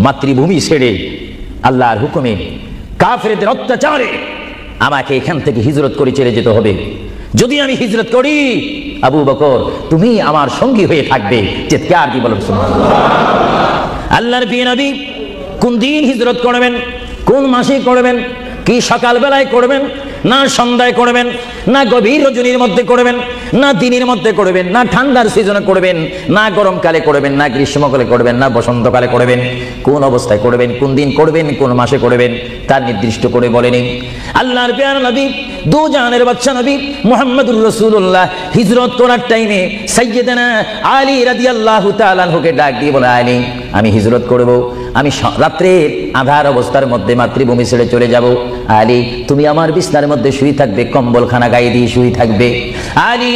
মাতৃভূমি ছেড়ে আল্লাহর হুকুমে কাফেরদের অত্যাচারে আমাকে এখান থেকে হিজরত করে চলে যেতে হবে। যদি আমি হিজরত করি, আবু বকর তুমি আমার সঙ্গী হয়ে থাকবে। চিৎকার দিয়ে বলেন সুবহানাল্লাহ। আল্লাহর প্রিয় নবী কোন দিন হিজরত করবেন, কোন মাসে করবেন, কি সকাল বেলায় করবেন, না সন্ধ্যায় করবেন, না গভীর রজনীর মধ্যে করবেন, না দিনের মধ্যে করবেন, না ঠান্ডার সিজনে করবেন, না গরমকালে করবেন, না গ্রীষ্মকালে করবেন, না বসন্তকালে করবেন, কোন অবস্থায় করবেন, কোন দিন করবেন, কোন মাসে করবেন, তার নির্দিষ্ট করে বলেনি। আল্লাহর প্রিয় নবী দু জাহানের বাদশা নবী মুহাম্মদুর রাসূলুল্লাহ হিজরত করার টাইমে সাইয়্যিদানা আলী রাদিয়াল্লাহু তাআলা আনহুকে ডাক দিয়ে বলে, আলী আমি হিজরত করব, আমি রাত্রে আঁধার অবস্থার মধ্যে মাতৃভূমি ছেড়ে চলে যাব। আলী তুমি আমার বিছানার মধ্যে শুয়ে থাকবে, কম্বলখানা গায়ে দিয়ে শুয়ে থাকবে। আলী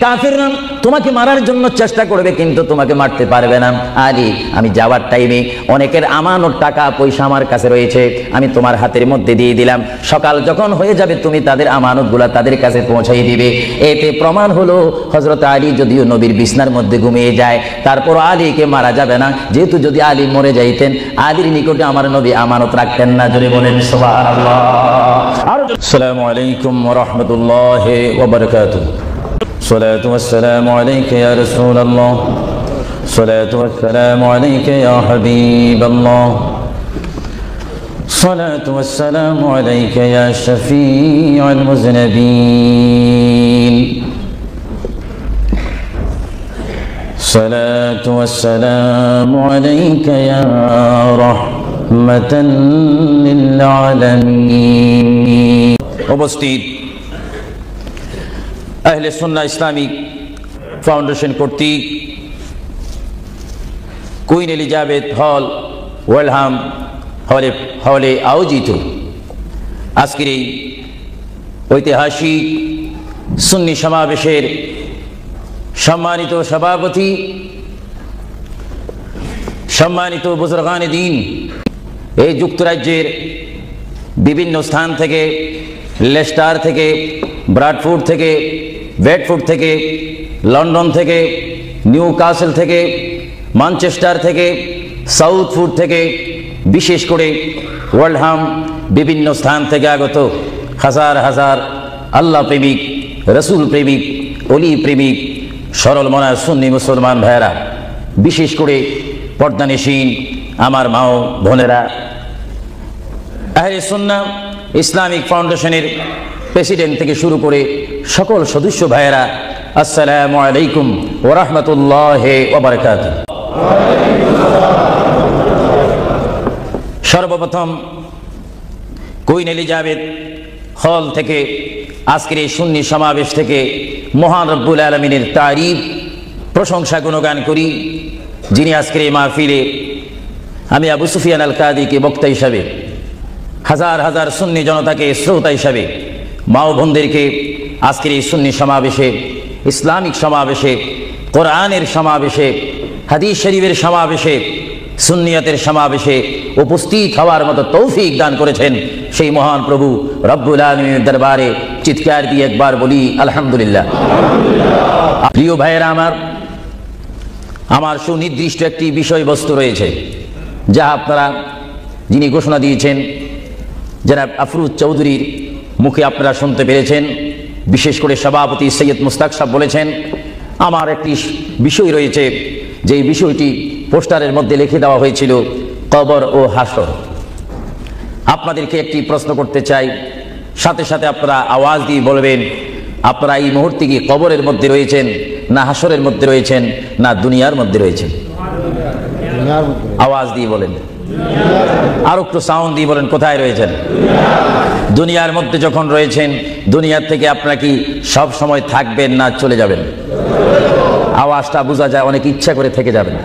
কাফেররা তোমাকে মারার জন্য চেষ্টা করবে, কিন্তু তোমাকে মারতে পারবে না। আলী আমি যাওয়ার টাইমে অনেকের আমানত টাকা পয়সা আমার কাছে রয়েছে, আমি তোমার হাতের মধ্যে দিয়ে দিলাম। সকাল যখন হয়ে যাবে তুমি তাদের আমানতগুলা তাদের কাছে পৌঁছাই দিবে। এতে প্রমাণ হলো হযরত আলী যদিও নবীর বিছানার মধ্যে ঘুমিয়ে যায়, তারপর আলীকে মারা যাবে না, যেহেতু যদি আলী মরে যাইতেন আলীর নিকটে আমার নবী আমানত রাখতেন না। জোরে বলেন সুবহানাল্লাহ। আসসালামু আলাইকুম ওয়া রাহমাতুল্লাহি ওয়া বারাকাতুহু। الصلاة والسلام عليك يا رسول الله، الصلاة والسلام عليك يا حبيب الله، الصلاة والسلام عليك يا شفيع المذنبين، الصلاة والسلام عليك يا رحمة للعالمين। উপস্থিত আহলে সুন্নাহ ইসলামিক ফাউন্ডেশন কর্তৃক কুইন এলিজাবেথ হল ওয়েলহাম হলে আয়োজিত আজকের এই ঐতিহাসিক সুন্নি সমাবেশের সম্মানিত সভাপতি, সম্মানিত বুজুর্গানে দ্বীন, এই যুক্তরাজ্যের বিভিন্ন স্থান থেকে, লেস্টার থেকে, ব্রাডফোর্ড থেকে, বেডফোর্ড থেকে, লন্ডন থেকে, নিউ কাসেল থেকে, ম্যানচেস্টার থেকে, সাউথফোর্ড থেকে, বিশেষ করে ওয়েলহাম বিভিন্ন স্থান থেকে আগত হাজার হাজার আল্লাহ প্রেমিক, রসুল প্রেমিক, অলি প্রেমিক, সরল মনা সুন্নি মুসলমান ভাইয়েরা, বিশেষ করে পর্দানিসীন আমার মা ও বোনেরা, আহলে সুন্নাহ ইসলামিক ফাউন্ডেশনের প্রেসিডেন্ট থেকে শুরু করে সকল সদস্য ভাইয়েরা, আসসালামু আলাইকুম ওয়া রাহমাতুল্লাহি ওয়া বারাকাতুহু। সর্বপ্রথম কুইন এলিজাবেথ হল থেকে আজকের এই সুন্নি সমাবেশ থেকে মহান রব্বুল আলামিনের তারিফ প্রশংসা গুণগান করি, যিনি আজকের এই মাহফিলে আমি আবু সুফিয়ান আল কাদিকে বক্তা হিসাবে, হাজার হাজার সুন্নি জনতাকে শ্রোতা হিসাবে, মা ও বোনদেরকে আজকের এই সুন্নি সমাবেশে, ইসলামিক সমাবেশে, কোরআনের সমাবেশে, হাদিস শরীফের সমাবেশে, সুন্নিয়তের সমাবেশে উপস্থিত হওয়ার মতো তৌফিক দান করেছেন সেই মহান প্রভু রব্বুল আলামিনের দরবারে চিৎকার দিয়ে একবার বলি আলহামদুলিল্লাহ। প্রিয় ভাইয়েরা আমার সুনির্দিষ্ট একটি বিষয়বস্তু রয়েছে, যা আপনারা যিনি ঘোষণা দিয়েছেন জনাব আফরুজ চৌধুরীর মুখে আপনারা শুনতে পেরেছেন। বিশেষ করে সভাপতি সৈয়দ মুস্তাক সাহেব বলেছেন, আমার একটি বিষয় রয়েছে, যেই বিষয়টি পোস্টারের মধ্যে লিখে দেওয়া হয়েছিল, কবর ও হাসর। আপনাদেরকে একটি প্রশ্ন করতে চাই, সাথে সাথে আপনারা আওয়াজ দিয়ে বলবেন, আপনারা এই মুহূর্তে কি কবরের মধ্যে রয়েছেন, না হাসরের মধ্যে রয়েছেন, না দুনিয়ার মধ্যে রয়েছেন? আওয়াজ দিয়ে বলেন, আর একটু সাউন্ড দিয়ে বলেন, কোথায় রয়েছেন? দুনিয়ার মধ্যে যখন রয়েছেন, দুনিয়ার থেকে আপনারা কি সব সময় থাকবেন না চলে যাবেন? আওয়াজটা বোঝা যায়, অনেক ইচ্ছা করে থেকে যাবেন,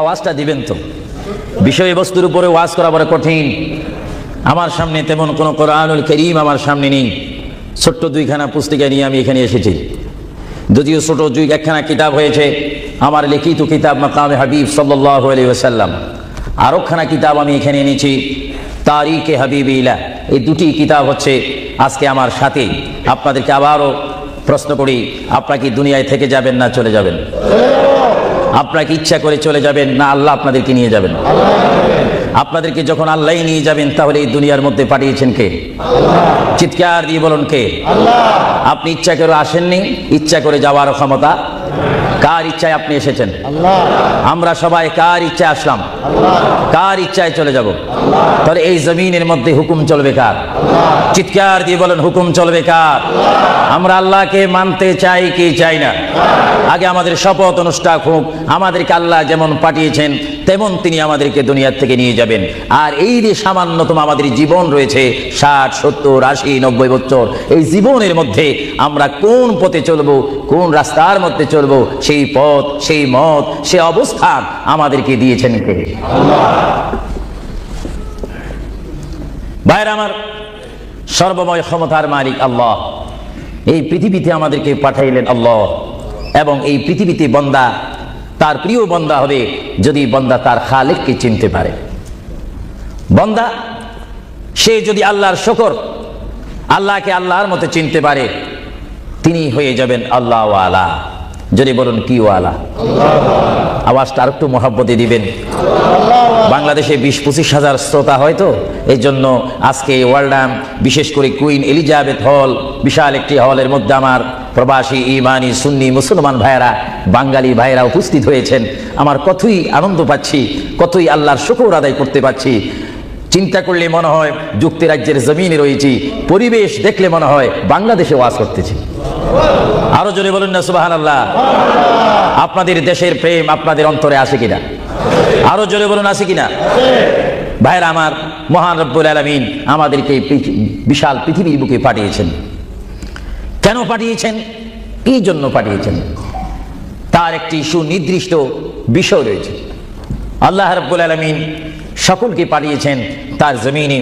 আওয়াজটা দিবেন তো। বিষয়বস্তুর উপরে ওয়াজ করা বড় কঠিন। আমার সামনে তেমন কোনো কোরআনুল কারীম আমার সামনে নেই, ছোট্ট দুইখানা পুস্তিকা নিয়ে আমি এখানে এসেছি। যদিও ছোট একখানা কিতাব হয়েছে আমার লিখিত কিতাব মাকামে হাবিব সাল্লাল্লাহু আলাইহি ওয়াসাল্লাম, আরেকখানা কিতাব আমি এখানে এনেছি তারিকে হাবিবিল্লাহ। এই দুটি কিতাব হচ্ছে আজকে আমার সাথে। আপনাদেরকে আবারও প্রশ্ন করি, আপনারা কি দুনিয়ায় থেকে যাবেন না চলে যাবেন? আপনাকে ইচ্ছা করে চলে যাবেন না আল্লাহ আপনাদেরকে নিয়ে যাবেন? আপনাদেরকে যখন আল্লাহই নিয়ে যাবেন তাহলে এই দুনিয়ার মধ্যে পাঠিয়েছেন কে? চিৎকার দিয়ে বলুন কে? আপনি ইচ্ছা করে আসেননি, ইচ্ছা করে যাওয়ার ক্ষমতা কার ইচ্ছায় আপনি এসেছেন? আমরা সবাই কার ইচ্ছায় আসলাম? কার ইচ্ছায় চলে যাব? তাহলে এই জমিনের মধ্যে হুকুম চলবে কার? চিৎকার দিয়ে বলেন হুকুম চলবে কার? আমরা আল্লাহকে মানতে চাই কি চাই না? আগে আমাদের শপথ অনুষ্ঠান হোক, আমাদেরকে আল্লাহ যেমন পাঠিয়েছেন তেমন তিনি আমাদেরকে দুনিয়ার থেকে নিয়ে যাবেন। আর এই যে সামান্যতম আমাদের জীবন রয়েছে 60, 70, 80, 90 বছর, এই জীবনের মধ্যে আমরা কোন পথে চলবো, কোন রাস্তার মধ্যে চলবো, সেই পথ, সেই মত, সে অবস্থান আমাদেরকে দিয়েছেন কে? ভাইরা আমার, সর্বময় ক্ষমতার মালিক আল্লাহ এই পৃথিবীতে আমাদেরকে পাঠাইলেন আল্লাহ, এবং এই পৃথিবীতে বান্দা তার প্রিয় বান্দা হবে যদি বান্দা তার খালিককে চিনতে পারে। বান্দা সে যদি আল্লাহর শুকর, আল্লাহকে আল্লাহর মতো চিনতে পারে, তিনি হয়ে যাবেন আল্লাহ ওয়ালা। যদি বলুন কি ওয়ালা? আওয়াজটা আর একটু মহব্বতে দিবেন। বাংলাদেশে 20-25 হাজার শ্রোতা হয়তো, এই জন্য আজকে ওয়ার্ল্ডাম, বিশেষ করে কুইন এলিজাবেথ হল, বিশাল একটি হলের মধ্যে আমার প্রবাসী ইমানি সুন্নি মুসলমান ভাইয়েরা, বাঙালি ভাইয়েরা উপস্থিত হয়েছেন। আমার কতই আনন্দ পাচ্ছি, কতই আল্লাহর শুকর আদায় করতে পারছি। চিন্তা করলে মনে হয় যুক্তরাজ্যের জমিনে রয়েছি, পরিবেশ দেখলে মনে হয় বাংলাদেশে ওয়াজ করতেছি। আরো জোরে বলুন না সুবহানাল্লাহ। আপনাদের দেশের প্রেম আপনাদের অন্তরে আছে কিনা? আরো জোরে বলুন আছে কিনা? ভাইরা আমার, মহান রব্বুল আলামিন আমাদেরকে বিশাল পৃথিবীর বুকে পাঠিয়েছেন। কেন পাঠিয়েছেন? এই জন্য পাঠিয়েছেন, তার একটি সুনির্দিষ্ট বিষয় রয়েছে। আল্লাহ রব্বুল আলামিন সকলকে পাঠিয়েছেন তার জমিনে,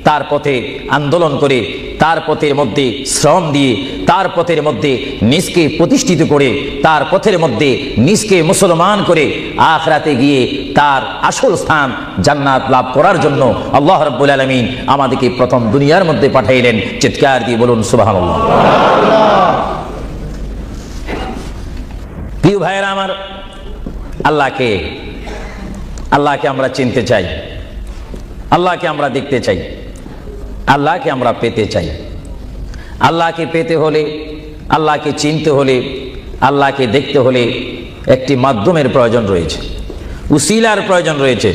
তার পথে আন্দোলন করে, তার পথের মধ্যে শ্রম দিয়ে, তার পথের মধ্যে নিজকে প্রতিষ্ঠিত করে, তার পথের মধ্যে নিজকে মুসলমান করে আখিরাতে গিয়ে তার আসল স্থান জান্নাত লাভ করার জন্য আল্লাহ রাব্বুল আলামিন আমাদেরকে প্রথম দুনিয়ার মধ্যে পাঠাইলেন। চিৎকার দিয়ে বলুন সুবহানাল্লাহ। প্রিয় ভাইয়েরা আমার, আল্লাহকে আমরা চিনতে চাই, আল্লাহকে আমরা দেখতে চাই, আল্লাহকে আমরা পেতে চাই। আল্লাহকে পেতে হলে, আল্লাহকে চিনতে হলে, আল্লাহকে দেখতে হলে একটি মাধ্যমের প্রয়োজন রয়েছে, উসিলার প্রয়োজন রয়েছে।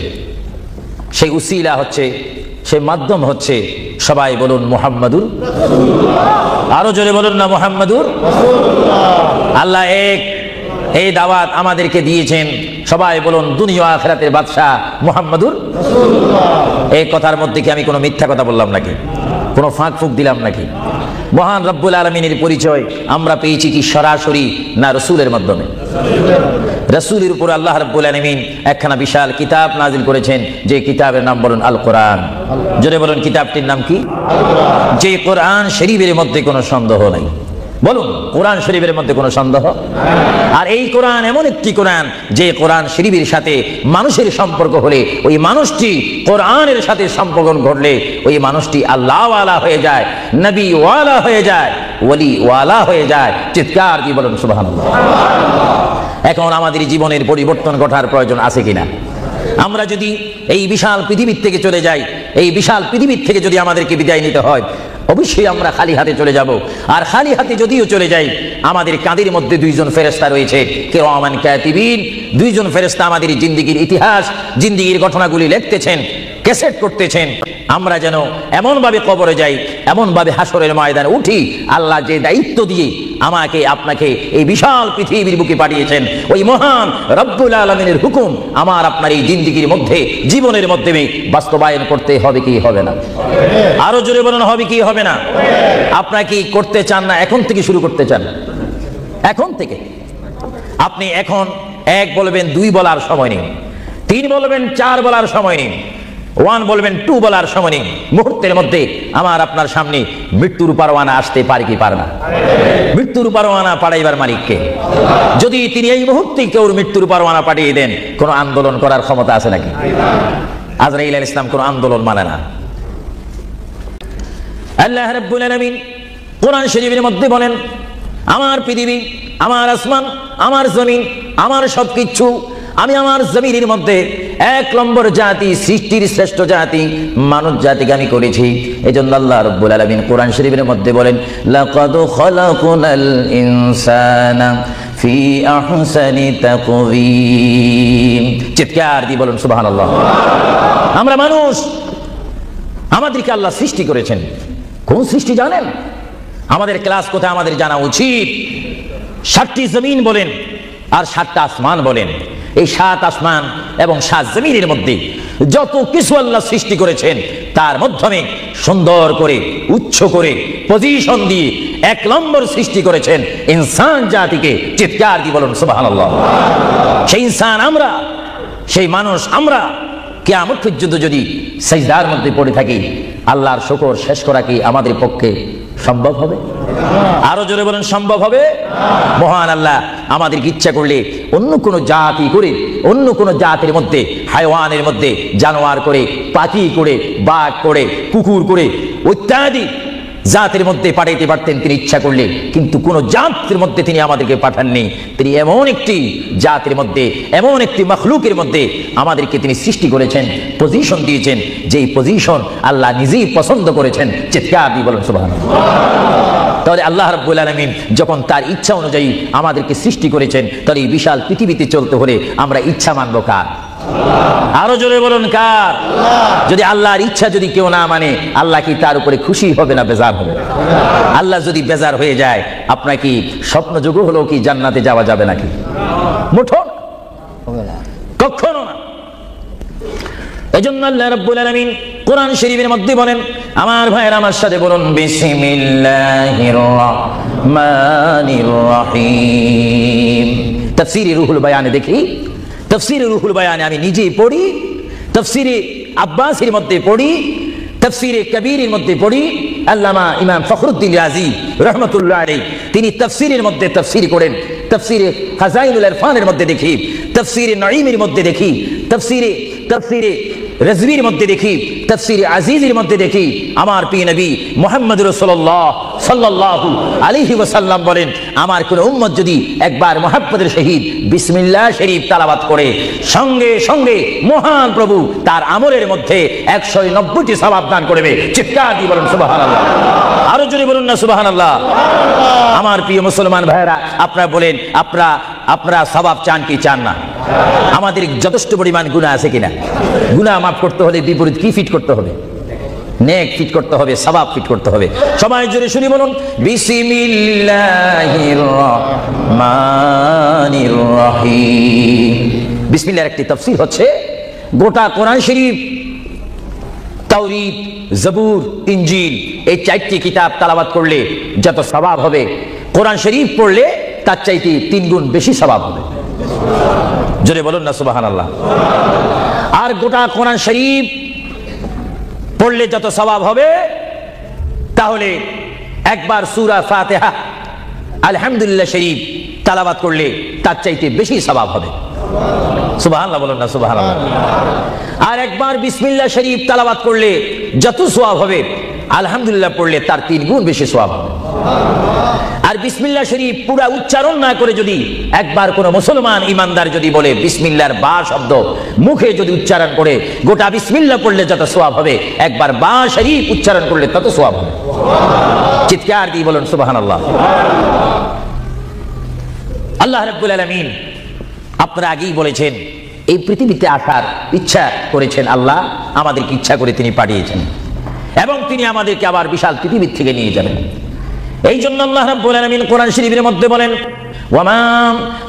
সেই উসিলা হচ্ছে, সেই মাধ্যম হচ্ছে, সবাই বলুন মুহাম্মাদুর। আরো জোরে বলুন না মুহাম্মাদুর। আল্লাহ এক, এই দাওয়াত আমাদেরকে দিয়েছেন। সবাই বলুন দুনিয়া আখিরাতের বাদশা মুহাম্মাদুর। এই কথার মধ্যে কি আমি কোনো মিথ্যা কথা বললাম নাকি? কোনো ফাঁক ফুক দিলাম নাকি? মহান রব্বুল আলামিনের পরিচয় আমরা পেয়েছি কি সরাসরি না রাসূলের মাধ্যমে? রাসূলের উপর আল্লাহ রব্বুল আলামিন একখানা বিশাল কিতাব নাজিল করেছেন, যে কিতাবের নাম বলুন আল কোরআন। জোরে বলুন কিতাবটির নাম কি? যে কোরআন শরীফের মধ্যে কোনো সন্দেহ নাই। বলুন কোরআন শরীফের মধ্যে কোনো সন্দেহ? আর এই কোরআন এমন একটি কোরআন, যে কোরআন শরীফের সাথে মানুষের সম্পর্ক হলে, ওই মানুষটি কোরআনের সাথে সম্পর্ক ঘটলে ওই মানুষটি আল্লাহ ওয়ালা হয়ে যায়, নবী ওয়ালা হয়ে যায়, ওলি ওয়ালা হয়ে যায়। চিৎকার দিয়ে বলুন সুবহানাল্লাহ। এখন আমাদের জীবনের পরিবর্তন ঘটার প্রয়োজন আছে কিনা? আমরা যদি এই বিশাল পৃথিবীর থেকে চলে যাই, এই বিশাল পৃথিবীর থেকে যদি আমাদেরকে বিদায় নিতে হয়, অবশ্যই আমরা খালি হাতে চলে যাব। আর খালি হাতে যদিও চলে যাই, আমাদের কাঁধের মধ্যে দুইজন ফেরেশতা রয়েছে, কিরামান কাতিবিন। দুইজন ফেরেশতা আমাদের জিন্দেগির ইতিহাস, জিন্দেগির ঘটনাগুলি লিখতেছেন, ক্যাসেট করতেছেন। আমরা যেন এমনভাবে কবরে যাই, এমনভাবে হাসরের ময়দানে উঠি, আল্লাহ যে দায়িত্ব দিয়ে আমাকে আপনাকে এই বিশাল পৃথিবীর বুকে পাঠিয়েছেন, ওই মহান রব্বুল আলামিনের হুকুম আমার আপনার এই জিন্দেগির মধ্যে, জীবনের মাধ্যমে বাস্তবায়ন করতে হবে কি হবে না? আরো জোরে বলুন হবে কি হবে না? আপনারা কি করতে চান না এখন থেকে শুরু করতে চান? এখন থেকে আপনি এখন 1 বলবেন, 2 বলার সময় নেই, 3 বলবেন, 4 বলার সময় নেই, 1 বলবেন, 2 বলার সময় নেই। মুহূর্তের মধ্যে আমার আপনার সামনে মৃত্যুর পরোয়ানা আসতে পারে কি পারে না? মৃত্যুর পরোয়ানা পাঠাইবার মালিককে। যদি তিনি এই মুহূর্তে কেউ মৃত্যুর পরোয়ানা পাঠিয়ে দেন, কোন আন্দোলন করার ক্ষমতা আছে নাকি? আজরাইল আলাইহিস সালাম কোন আন্দোলন মানে না। আল্লাহ রাব্বুল আলামিন কোরআন শরীফের মধ্যে বলেন, আমার পৃথিবী, আমার আসমান, আমার জমিন আমার সবকিছু, আমি আমার জমিনের মধ্যে 1 নম্বর জাতি, সৃষ্টির শ্রেষ্ঠ জাতি মানব জাতিকে আমি করেছি। এজন্য আল্লাহ রাব্বুল আলামিন কোরআন শরীফের মধ্যে বলেন, লাকাদ খালাকুনাল ইনসানা ফি আহসানি তাকওয়িম। চিৎকার দিয়ে বলুন সুবহানাল্লাহ। আমরা মানুষ, আমাদেরকে আল্লাহ সৃষ্টি করেছেন। কোন সৃষ্টি জানেন? আমাদের ক্লাস কোথায় আমাদের জানা উচিত। 7টি জমিন বলেন আর 7টা আসমান বলেন। এই 7 আসমান এবং 7 জমিনের মধ্যে যত কিছু আল্লাহ সৃষ্টি করেছেন তার মাধ্যমে সুন্দর করে, উচ্চ করে, পজিশন দিয়ে 1 নম্বর সৃষ্টি করেছেন ইনসান জাতিকে। চিৎকার দিয়ে বলুন সুবহানাল্লাহ। সেই ইনসান আমরা, সেই মানুষ আমরা কিয়ামত পর্যন্ত যদি সিজদার মধ্যে পড়ে থাকি, আল্লাহর শুকর শেষ করা কি আমাদের পক্ষে সম্ভব হবে? আরো জোরে বলেন, সম্ভব হবে? মহান আল্লাহ আমাদেরকে ইচ্ছা করলে অন্য কোনো জাতি করে, অন্য কোনো জাতির মধ্যে, হায়ওয়ানের মধ্যে, জানোয়ার করে, পাখি করে, বাঘ করে, কুকুর করে ইত্যাদি জাতির মধ্যে পাঠাইতে পারতেন তিনি ইচ্ছা করলে, কিন্তু কোন জাতির মধ্যে তিনি আমাদেরকে পাঠাননি। তিনি এমন একটি জাতির মধ্যে, এমন একটি মখলুকের মধ্যে আমাদেরকে তিনি সৃষ্টি করেছেন, পজিশন দিয়েছেন, যেই পজিশন আল্লাহ নিজেই পছন্দ করেছেন। চিৎকার দিয়ে বলেন সুবহানাল্লাহ। তাহলে আল্লাহ রাব্বুল আলামিন যখন তার ইচ্ছা অনুযায়ী আমাদেরকে সৃষ্টি করেছেন, তাহলে এই বিশাল পৃথিবীতে চলতে হলে আমরা ইচ্ছা মানব কার? আরো জোরে বলুন কার? যদি আল্লাহর ইচ্ছা যদি কেউ না মানে, আল্লাহ কি তার উপরে খুশি হবে না বেজার হবে? আল্লাহ যদি বেজার হয়ে যায়, আপনার কি স্বপ্নযোগ্য হলেও কি জান্নাতে যাওয়া যাবে নাকি? মুঠো কখনো না। এজন্য আল্লাহ রাব্বুল আলামিন কোরআন শরীফের মধ্যে বলেন, আমার ভাইয়েরা আমার সাথে বলুন, বিসমিল্লাহির রহমানির রহিম। তাফসীরে রুহুল বায়ানে দেখি, তাফসীরে রুহুল বায়ানে আমি নিজেই পড়ি, তাফসীরে আব্বাসীর মধ্যে পড়ি, তাফসীরে কবীরের মধ্যে পড়ি। আল্লামা ইমাম ফখরুদ্দীন রাজি রাহমাতুল্লাহ আলাইহি তিনি তাফসীরের মধ্যে তাফসীর করেন। তাফসীরে খাজাইনুল ইরফানের মধ্যে দেখি, তাফসীরে নঈমের মধ্যে দেখি, তাফসীরে রাজবীর মধ্যে দেখি, তাফসীরে আজিজের মধ্যে দেখি, আমার প্রিয় নবী মুহাম্মদ রাসূলুল্লাহ সাল্লাল্লাহু আলাইহি ওয়াসাল্লাম বলেন, আমার কোন উম্মত যদি একবার মুহাম্মদের শহীদ বিসমিল্লাহ শরীফ তেলাওয়াত করে, সঙ্গে সঙ্গে মহান প্রভু তার আমলের মধ্যে 190টি সওয়াব দান করবে। চিৎকার দিয়ে বলুন সুবহানাল্লাহ। আরো জোরে বলুন না সুবহানাল্লাহ। আমার প্রিয় মুসলমান ভাইরা, আপনারা বলেন, আপনারা সওয়াব চান কি চান না? আমাদের যথেষ্ট পরিমাণ গুনাহ আছে কিনা? গুনাহ মাফ করতে হলে বিপরীত কি ফিট করতে হবে? নেক ফিট করতে হবে, সওয়াব ফিট করতে হবে। সবাই জোরে শুনি বলুন, বিসমিল্লাহির রহমানির রহিম। বিসমিল্লাহর একটি তাফসীর হচ্ছে, গোটা কোরআন শরীফ, তাওরীত, জবুর, ইনজিল এই 4টি কিতাব তেলাওয়াত করলে যত সওয়াব হবে, কোরআন শরীফ পড়লে তার চাইতে 3 গুণ বেশি সওয়াব হবে। জোরে বলুন না সুবহানাল্লাহ। আর গোটা কোরআন শরীফ পড়লে যত সওয়াব হবে, তাহলে একবার সূরা ফাতিহা আলহামদুলিল্লাহ শরীফ তেলাওয়াত করলে তার চাইতে বেশি সওয়াব হবে। সুবহানাল্লাহ বলুন না সুবহানাল্লাহ। আর একবার বিসমিল্লাহ শরীফ তেলাওয়াত করলে যত সওয়াব হবে, আলহামদুলিল্লাহ পড়লে তার 3 গুণ বেশি সওয়াব হবে। আর বিসমিল্লাহ শরীফ পুরা উচ্চারণ না করে যদি একবার কোন মুসলমান ইমানদার যদি বলে বিসমিল্লাহর বা শব্দ মুখে যদি উচ্চারণ করে, গোটা বিসমিল্লাহ পড়লে যত সওয়াব হবে, একবার বা শরীফ উচ্চারণ করলে তত সওয়াব হবে। চিৎকার দিয়ে বলুন সুবহানাল্লাহ। আল্লাহ রাব্বুল আলামিন আপনারা আগেই বলেছেন, এই পৃথিবীতে আসার ইচ্ছা করেছেন আল্লাহ, আমাদেরকে ইচ্ছা করে তিনি পাঠিয়েছেন এবং তিনি আমাদেরকে আবার বিশাল পৃথিবীর থেকে নিয়ে যাবেন। এই জন্য আল্লাহ রাব্বুল আলামিন কোরআন শরীফের মধ্যে বলেন, ওয়ামা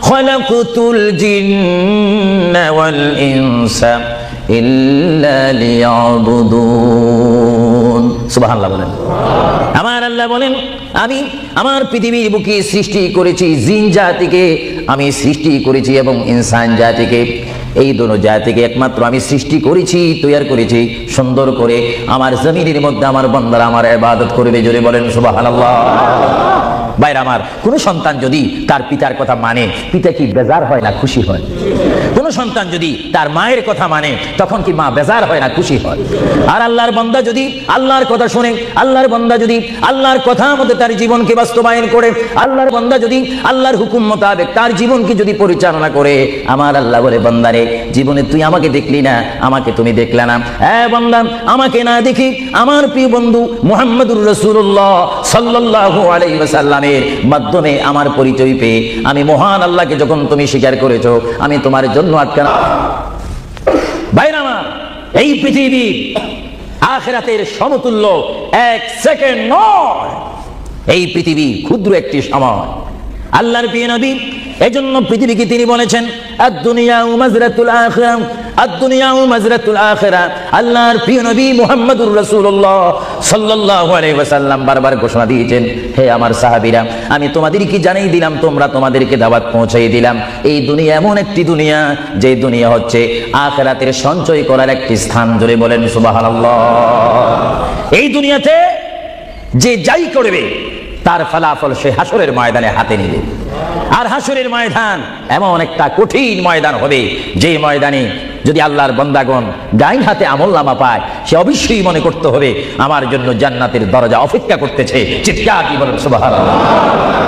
খালাকুতুল জিন্না ওয়াল ইনসা ইল্লা লিয়াবুদুন। সুবহানাল্লাহ বলেন। আমার আল্লাহ বলেন, আমি আমার পৃথিবীর বুকে সৃষ্টি করেছি জিন জাতিকে, আমি সৃষ্টি করেছি এবং ইনসান জাতিকে। এই দুটো জাতিকে একমাত্র আমি সৃষ্টি করেছি, তৈরি করেছি সুন্দর করে আমার জমিনের মধ্যে আমার বান্দারা আমার ইবাদত করবে। জোরে বলেন সুবহানাল্লাহ। বাইরে আমার, কোন সন্তান যদি তার পিতার কথা মানে, পিতা কি বেজার হয় না খুশি হয়? কোন সন্তান যদি তার মায়ের কথা মানে, তখন কি মা বেজার হয় না খুশি হয়? আর আল্লাহর বান্দা যদি আল্লাহর কথা শুনে, আল্লাহর বান্দা যদি আল্লাহর কথা মতো তার জীবনকে বাস্তবায়ন করে, আল্লাহর বান্দা যদি আল্লাহর হুকুম মোতাবেক তার জীবনকে যদি পরিচালনা করে, আমার আল্লাহ বলে, বান্দারে জীবনে তুই আমাকে দেখলি না, আমাকে তুমি দেখলে না। বান্দা, আমাকে না দেখি আমার প্রিয় বন্ধু মুহাম্মদুর রাসূলুল্লাহ সাল্লাল্লাহু আলাইহি ওয়াসাল্লামের মাধ্যমে আমার পরিচয় পেয়ে আমি মহান আল্লাহকে যখন তুমি স্বীকার করেছো, আমি তোমার জন্য আটকানা। ভাইরা আমার, এই পৃথিবী আখিরাতের সমতুল্য এক সেকেন্ড নয়। এই পৃথিবী ক্ষুদ্র একটি সময়। আল্লাহর প্রিয় নবী এজন্য পৃথিবীকে তিনি বলেছেন আদ-দুনিয়া মাজরাতুল আখিরা, আদ-দুনিয়া মাজরাতুল আখিরা। আল্লাহর প্রিয় নবী মুহাম্মদুর রাসূলুল্লাহ সাল্লাল্লাহু আলাইহি ওয়াসাল্লাম বারবার ঘোষণা দিয়েছেন, হে আমার সাহাবীরা, আমি তোমাদেরকে জানিয়ে দিলাম, তোমরা তোমাদেরকে দাওয়াত পৌঁছাই দিলাম। এই দুনিয়া এমন একটি দুনিয়া, যে দুনিয়া হচ্ছে আখিরাতের সঞ্চয় করার একটি স্থান। জোরে বলেন সুবহানাল্লাহ। এই দুনিয়াতে যে যাই করবে তার ফলাফল সে হাসরের ময়দানে হাতে নেবে। আর হাসরের ময়দান এমন একটা কঠিন ময়দান হবে, যে ময়দানে যদি আল্লাহর বান্দাগণ ডাইন হাতে আমলনামা পায়, সে অবশ্যই মনে করতে হবে আমার জন্য জান্নাতের দরজা অপেক্ষা করতেছে। চিৎকার দিয়ে বলেন সুবহানাল্লাহ।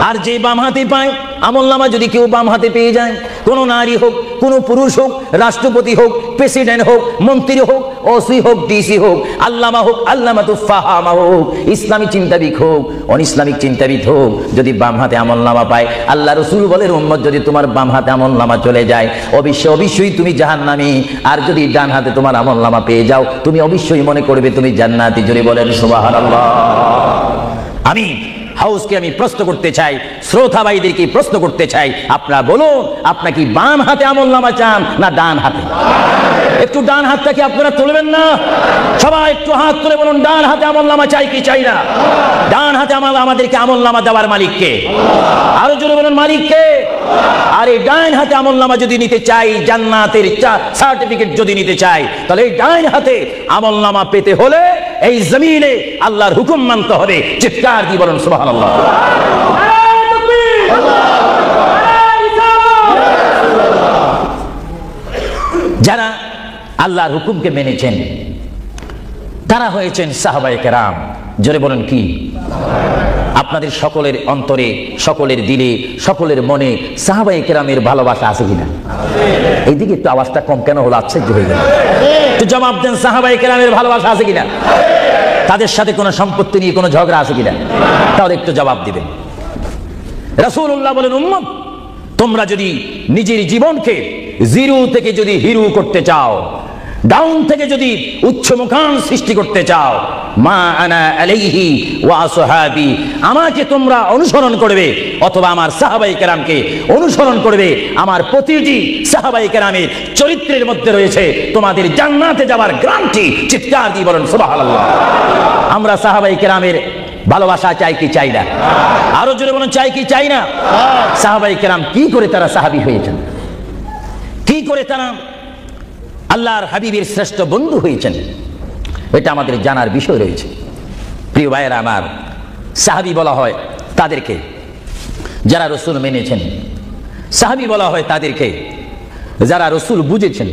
আর যে বাম হাতে পায় আমলনামা, যদি কেউ বাম হাতে পেয়ে যায়, কোন নারী হোক, কোন পুরুষ হোক, রাষ্ট্রপতি হোক, প্রেসিডেন্ট হোক, মন্ত্রী হোক, ওসি হোক, ডিসি হোক, আল্লামা হোক, আল্লামাতুল ফাহামা হোক, ইসলামী চিন্তাবিদ হোক, অনিসলামিক চিন্তাবিদ হোক, যদি বাম হাতে আমলনামা পায়, আল্লাহ রাসূল বলেন, উম্মত যদি তোমার বাম হাতে আমলনামা চলে যায়, অবশ্যই তুমি জাহান্নামী। আর যদি ডান হাতে তোমার আমলনামা পেয়ে যাও, তুমি অবশ্যই মনে করবে তুমি জান্নাতি। জোরে বলেন সুবহানাল্লাহ। আমি হাউসকে আমি প্রশ্ন করতে চাই, শ্রোতা ভাইদেরকে প্রশ্ন করতে চাই, আপনারা বলুন, আপনারা কি বাম হাতে আমলনামা চান না ডান হাতে? একটু ডান হাতটাকে আপনারা তুলবেন না? সবাই একটু হাত তুলে বলুন, ডান হাতে আমলনামা চাই কি চাই না? ডান হাতে আমাদেরকে আমলনামা দেওয়ার মালিক কে? আরো জোরে বলুন, মালিক কে? আর এই ডান হাতে আমলনামা যদি নিতে চাই, জান্নাতের সার্টিফিকেট যদি নিতে চাই, তাহলে এই ডান হাতে আমলনামা পেতে হলে এই জমিনে আল্লাহর হুকুম মানতে হবে। চিৎকার দিয়ে বলুন সুবহানাল্লাহ। যারা আল্লাহর হুকুমকে মেনেছেন তারা হয়েছেন সাহাবায়ে কেরাম। জোরে বলেন কি? আপনাদের সকলের অন্তরে, সকলের দিলে, সকলের মনে সাহাবায়ে কেরামের ভালোবাসা আছে কিনা? এইদিকে একটু আওয়াজটা কম কেন হলো? আশ্চর্য হয়ে গেল। একটু জবাব দেন, সাহাবায়ে কেরামের ভালোবাসা আছে কিনা? তাদের সাথে কোনো সম্পত্তি নিয়ে কোনো ঝগড়া আছে কিনা? তাহলে একটু জবাব দিবেন। রাসূলুল্লাহ বলেন, উম্মত, তোমরা যদি নিজের জীবনকে জিরো থেকে যদি হিরো করতে চাও, ডাউন থেকে যদি উচ্চ মুকাম সৃষ্টি করতে চাও, মা আনা আলাইহি ওয়া আসহাবি, আমাকে তোমরা অনুসরণ করবে অথবা আমার সাহাবায়ে কেরামকে অনুসরণ করবে। আমার প্রতিটি সাহাবায়ে কেরামের চরিত্রের মধ্যে রয়েছে তোমাদের জান্নাতে যাওয়ার গ্যারান্টি। চিৎকার দিয়ে বলেন সুবহানাল্লাহ। আমরা সাহাবায়ে কেরামের ভালোবাসা চাই কি চাই না? আরো জোরে বলেন, চাই কি চাই না? সাহাবায়ে কেরাম কি করে তারা সাহাবী হয়েছেন? কি করে তারা আল্লাহর হাবিবের শ্রেষ্ঠ বন্ধু হয়েছেন? এটা আমাদের জানার বিষয় রয়েছে। প্রিয় ভাইয়েরা আমার, সাহাবী বলা হয় তাদেরকে যারা রসুল মেনেছেন, সাহাবী বলা হয় তাদেরকে যারা রসুল বুঝেছেন,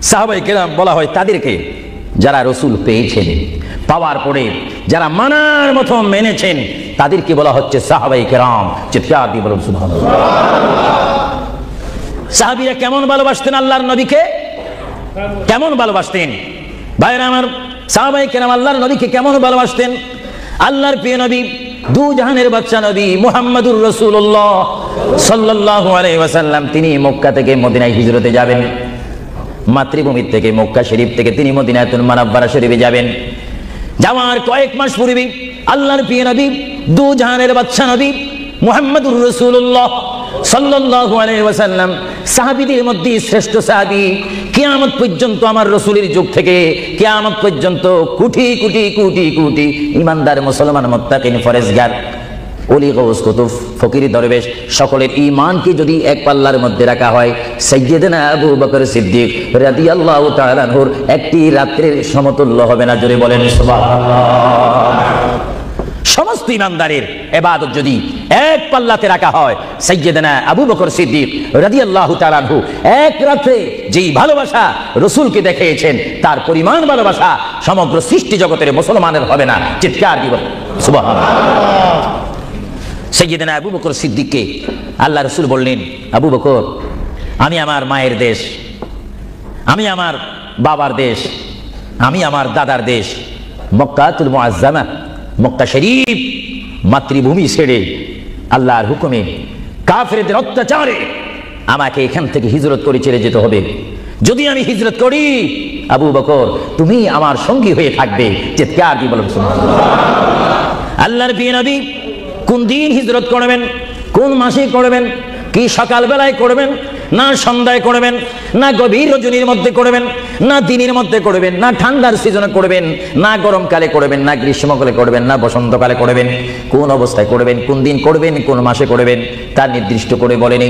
সাহাবায়ে কেরাম বলা হয় তাদেরকে যারা রসুল পেয়েছেন, পাওয়ার পরে যারা মানার মতো মেনেছেন, তাদেরকে বলা হচ্ছে সাহাবায়ে কেরাম। চিৎকার দিয়ে বলুন সুবহানাল্লাহ। সাহাবীরা কেমন ভালোবাসতেন আল্লাহর নবীকে? কেমন ভালোবাসতেন? ভাইরা আমার, সাহাবায়ে কেরাম আল্লাহর নবীকে কেমন ভালোবাসতেন? আল্লাহর প্রিয় নবী, দু জাহানের বাদশা নবী মুহাম্মদুর রাসূলুল্লাহ সাল্লাল্লাহু আলাইহি ওয়াসাল্লাম, তিনি মক্কা থেকে মদিনায় হিজরতে যাবেন। মাতৃভূমি থেকে, মক্কা শরীফ থেকে তিনি মদিনাতুল মুনাওয়ারা শরীফে যাবেন। যাওয়ার কয়েক মাস পূর্বে আল্লাহর প্রিয় নবী, দু জাহানের বাদশা নবী মুহাম্মদুর রাসূলুল্লাহ সাল্লাল্লাহু আলাইহি ওয়াসাল্লাম, সাহাবীদের মধ্যে শ্রেষ্ঠ সাহাবী, কিয়ামত পর্যন্ত আমার রাসূলের যুগ থেকে কিয়ামত পর্যন্ত কোটি কোটি কোটি কোটি ঈমানদার মুসলমান মুত্তাকিন ফরেজগার ওলি গৌস কুতুব ফকির দরবেশ সকলের ঈমানকে যদি এক পাল্লার মধ্যে রাখা হয়, সাইয়্যিদনা আবু বকর সিদ্দিক রাদিয়াল্লাহু তাআলা আনহুর একটি রাত্রের সমতুল্য হবে না। জোরে বলেন সুবহানাল্লাহ। সমস্ত ইমানদারের ইবাদত যদি এক পাল্লাতে রাখা হয়, সাইয়্যিদানা আবু বকর সিদ্দিক রাদিয়াল্লাহু তাআলা আনহু এক রাতে যেই ভালোবাসা রাসূলকে দেখিয়েছেন, তার পরিমাণ ভালোবাসা সমগ্র সৃষ্টি জগতের মুসলমানের হবে না। চিৎকার দিব সুবহানাল্লাহ। সাইয়্যিদানা আবু বকর সিদ্দিককে আল্লাহ রাসূল বললেন, আবু বকর, আমি আমার মায়ের দেশ, আমি আমার বাবার দেশ, আমি আমার দাদার দেশ মক্কাতুল মুআজ্জামা, মক্কা শরীফ মাতৃভূমি ছেড়ে আল্লাহর হুকুমে কাফেরদের অত্যাচারে আমাকে এখান থেকে হিজরত করে চলে যেতে হবে। যদি আমি হিজরত করি, আবু বকর, তুমি আমার সঙ্গী হয়ে থাকবে। চিৎকার দিয়ে বলুন সুবহানাল্লাহ। আল্লাহর প্রিয় নবী কোন দিন হিজরত করবেন, কোন মাসে করবেন, কি সকালবেলায় করবেন, না সন্ধ্যায় করবেন, না গভীর রজনীর মধ্যে করবেন, না দিনের মধ্যে করবেন, না ঠান্ডার সিজনে করবেন, না গরমকালে করবেন, না গ্রীষ্মকালে করবেন, না বসন্তকালে করবেন, কোন অবস্থায় করবেন, কোন দিন করবেন, কোন মাসে করবেন, তা নির্দিষ্ট করে বলেনি।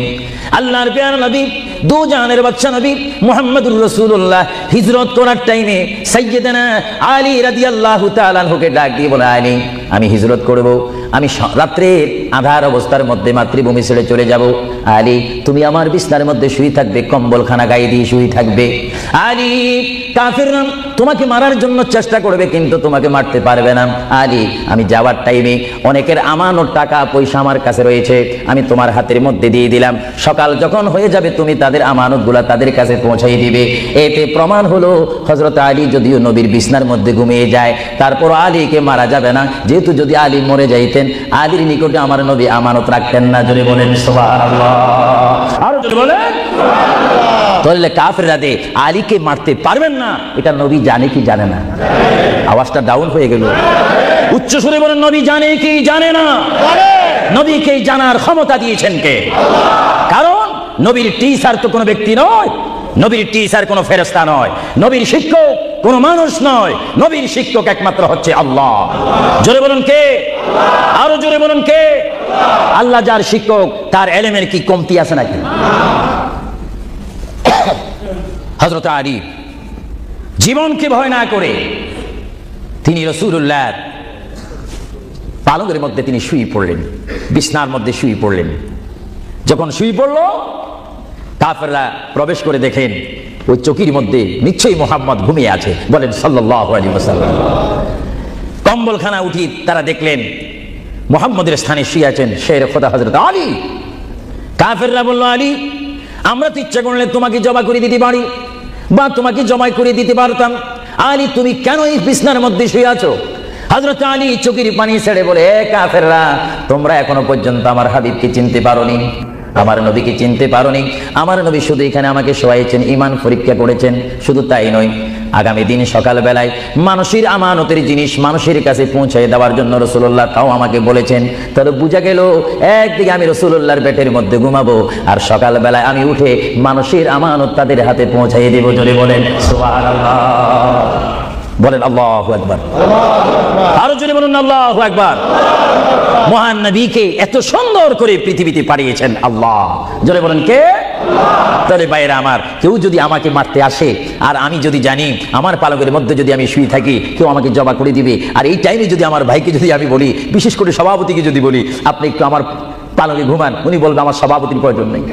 আল্লাহর প্রিয় নবী, দু জাহানের বাদশা নবী মুহাম্মদুর রাসূলুল্লাহ হিজরত করার টাইমে সাইয়্যিদানা আলী রাদিয়াল্লাহু তাআলা আনহুকে ডাক দিয়ে বলে, আলী, আমি হিজরত করব, আমি রাত্রের আঁধার অবস্থার মধ্যে মাতৃভূমি ছেড়ে চলে যাব। আলী, তুমি আমার বিছানার মধ্যে শুয়ে থাকবে, কম্বলখানা গায়ে দিয়ে শুয়ে থাকবে। আলী, কাফেররা তোমাকে মারার জন্য চেষ্টা করবে, কিন্তু তোমাকে মারতে পারবে না। আলী, আমি যাওয়ার টাইমে অনেকের আমানত টাকা পয়সা আমার কাছে রয়েছে, আমি তোমার হাতের মধ্যে দিয়ে দিলাম। সকাল যখন হয়ে যাবে, তুমি তাদের আমানতগুলা তাদের কাছে পৌঁছাই দিবে। এতে প্রমাণ হলো হযরত আলী যদিও নবীর বিছানার মধ্যে ঘুমিয়ে যায়, তারপর আলীকে মারা যাবে না, যেহেতু যদি আলী মরে যাইতেন, আলীর নিকটে আমার নবী আমানত রাখতেন না। জোরে বলেন সুবহানাল্লাহ। আরো জোরে বলেন সুবহানাল্লাহ। তাহলে কাফেররা দে আলীকে মারতে পারবেন না, এটা নবী জানে কি জানে না? আওয়াজটা ডাউন হয়ে গেল। উচ্চ সুরে বলেন, নবী জানে কি জানে না? নবীকে জানার ক্ষমতা দিয়েছেন কে? কারণ নবীর টিচার তো কোনো ব্যক্তি নয়, নবীর টিচার কোনো ফেরেশতা নয়, নবীর শিক্ষক কোনো মানুষ নয়, নবীর শিক্ষক একমাত্র হচ্ছে আল্লাহ। জোরে বলুন কে? আরো জোরে বলুন কে? আল্লাহ যার শিক্ষক, তার ইলমের কি কমতি আছে নাকি? হযরত আলী জীবনকে ভয় না করে তিনি রাসূলুল্লাহ পালঙ্কের মধ্যে তিনি শুয়ে পড়লেন, বিছানার মধ্যে শুয়ে পড়লেন। যখন শুয়ে পড়ল, কাফেররা প্রবেশ করে দেখেন ওই চৌকির মধ্যে নিশ্চয়ই মুহাম্মদ ঘুমিয়ে আছে। বলেন সাল্লাল্লাহু আলাইহি ওয়াসাল্লাম। কম্বলখানা উঠি তারা দেখলেন মুহাম্মদের স্থানে শুয়ে আছেন শের খোদা হযরত আলী। কাফেররা বলল, আলী, আমরা তো ইচ্ছা করলে তোমাকে জমা করে দিতে পারি বা তোমাকে জমা করে দিতে পারতাম। আলী, তুমি কেন এই বিছানার মধ্যে শুয়ে আছো? হযরত আলী চোখের পানি ছেড়ে বলে, কাফেররা, তোমরা এখনো পর্যন্ত আমার হাবিবকে চিনতে পারোনি, আমার নবীকে চিনতে পারোনি। আমার নবী শুধু এখানে আমাকে শোয়াইছেন, ঈমান পরীক্ষা করেছেন। শুধু তাই নয়, আগামী দিন সকালবেলায় মানুষের আমানতের জিনিস মানুষের কাছে পৌঁছে দেওয়ার জন্য রাসূলুল্লাহ তাও আমাকে বলেছেন। তাহলে বুঝা গেল, একদিকে আমি রাসূলুল্লাহর পেটের মধ্যে ঘুমাবো, আর সকালবেলায় আমি উঠে মানুষের আমানত তাদের হাতে পৌঁছাই দেব। জোরে বলেন সুবহানাল্লাহ। বলেন আল্লাহু আকবার। আরো জোরে বলুন আল্লাহু আকবার। মহান নবীকে এত সুন্দর করে পৃথিবীতে পাঠিয়েছেন আল্লাহ। জোরে বলেন কে? তাহলে ভাইরা আমার, কেউ যদি আমাকে মারতে আসে আর আমি যদি জানি আমার পালকের মধ্যে যদি আমি শুয়ে থাকি, কেউ আমাকে জবা করে দিবে, আর এই টাইমে যদি আমার ভাইকে যদি আমি বলি, বিশেষ করে সভাপতিকে যদি বলি, আপনি একটু আমার পালকে ঘুমান, উনি বলবে আমার সভাপতির প্রয়োজন নেই,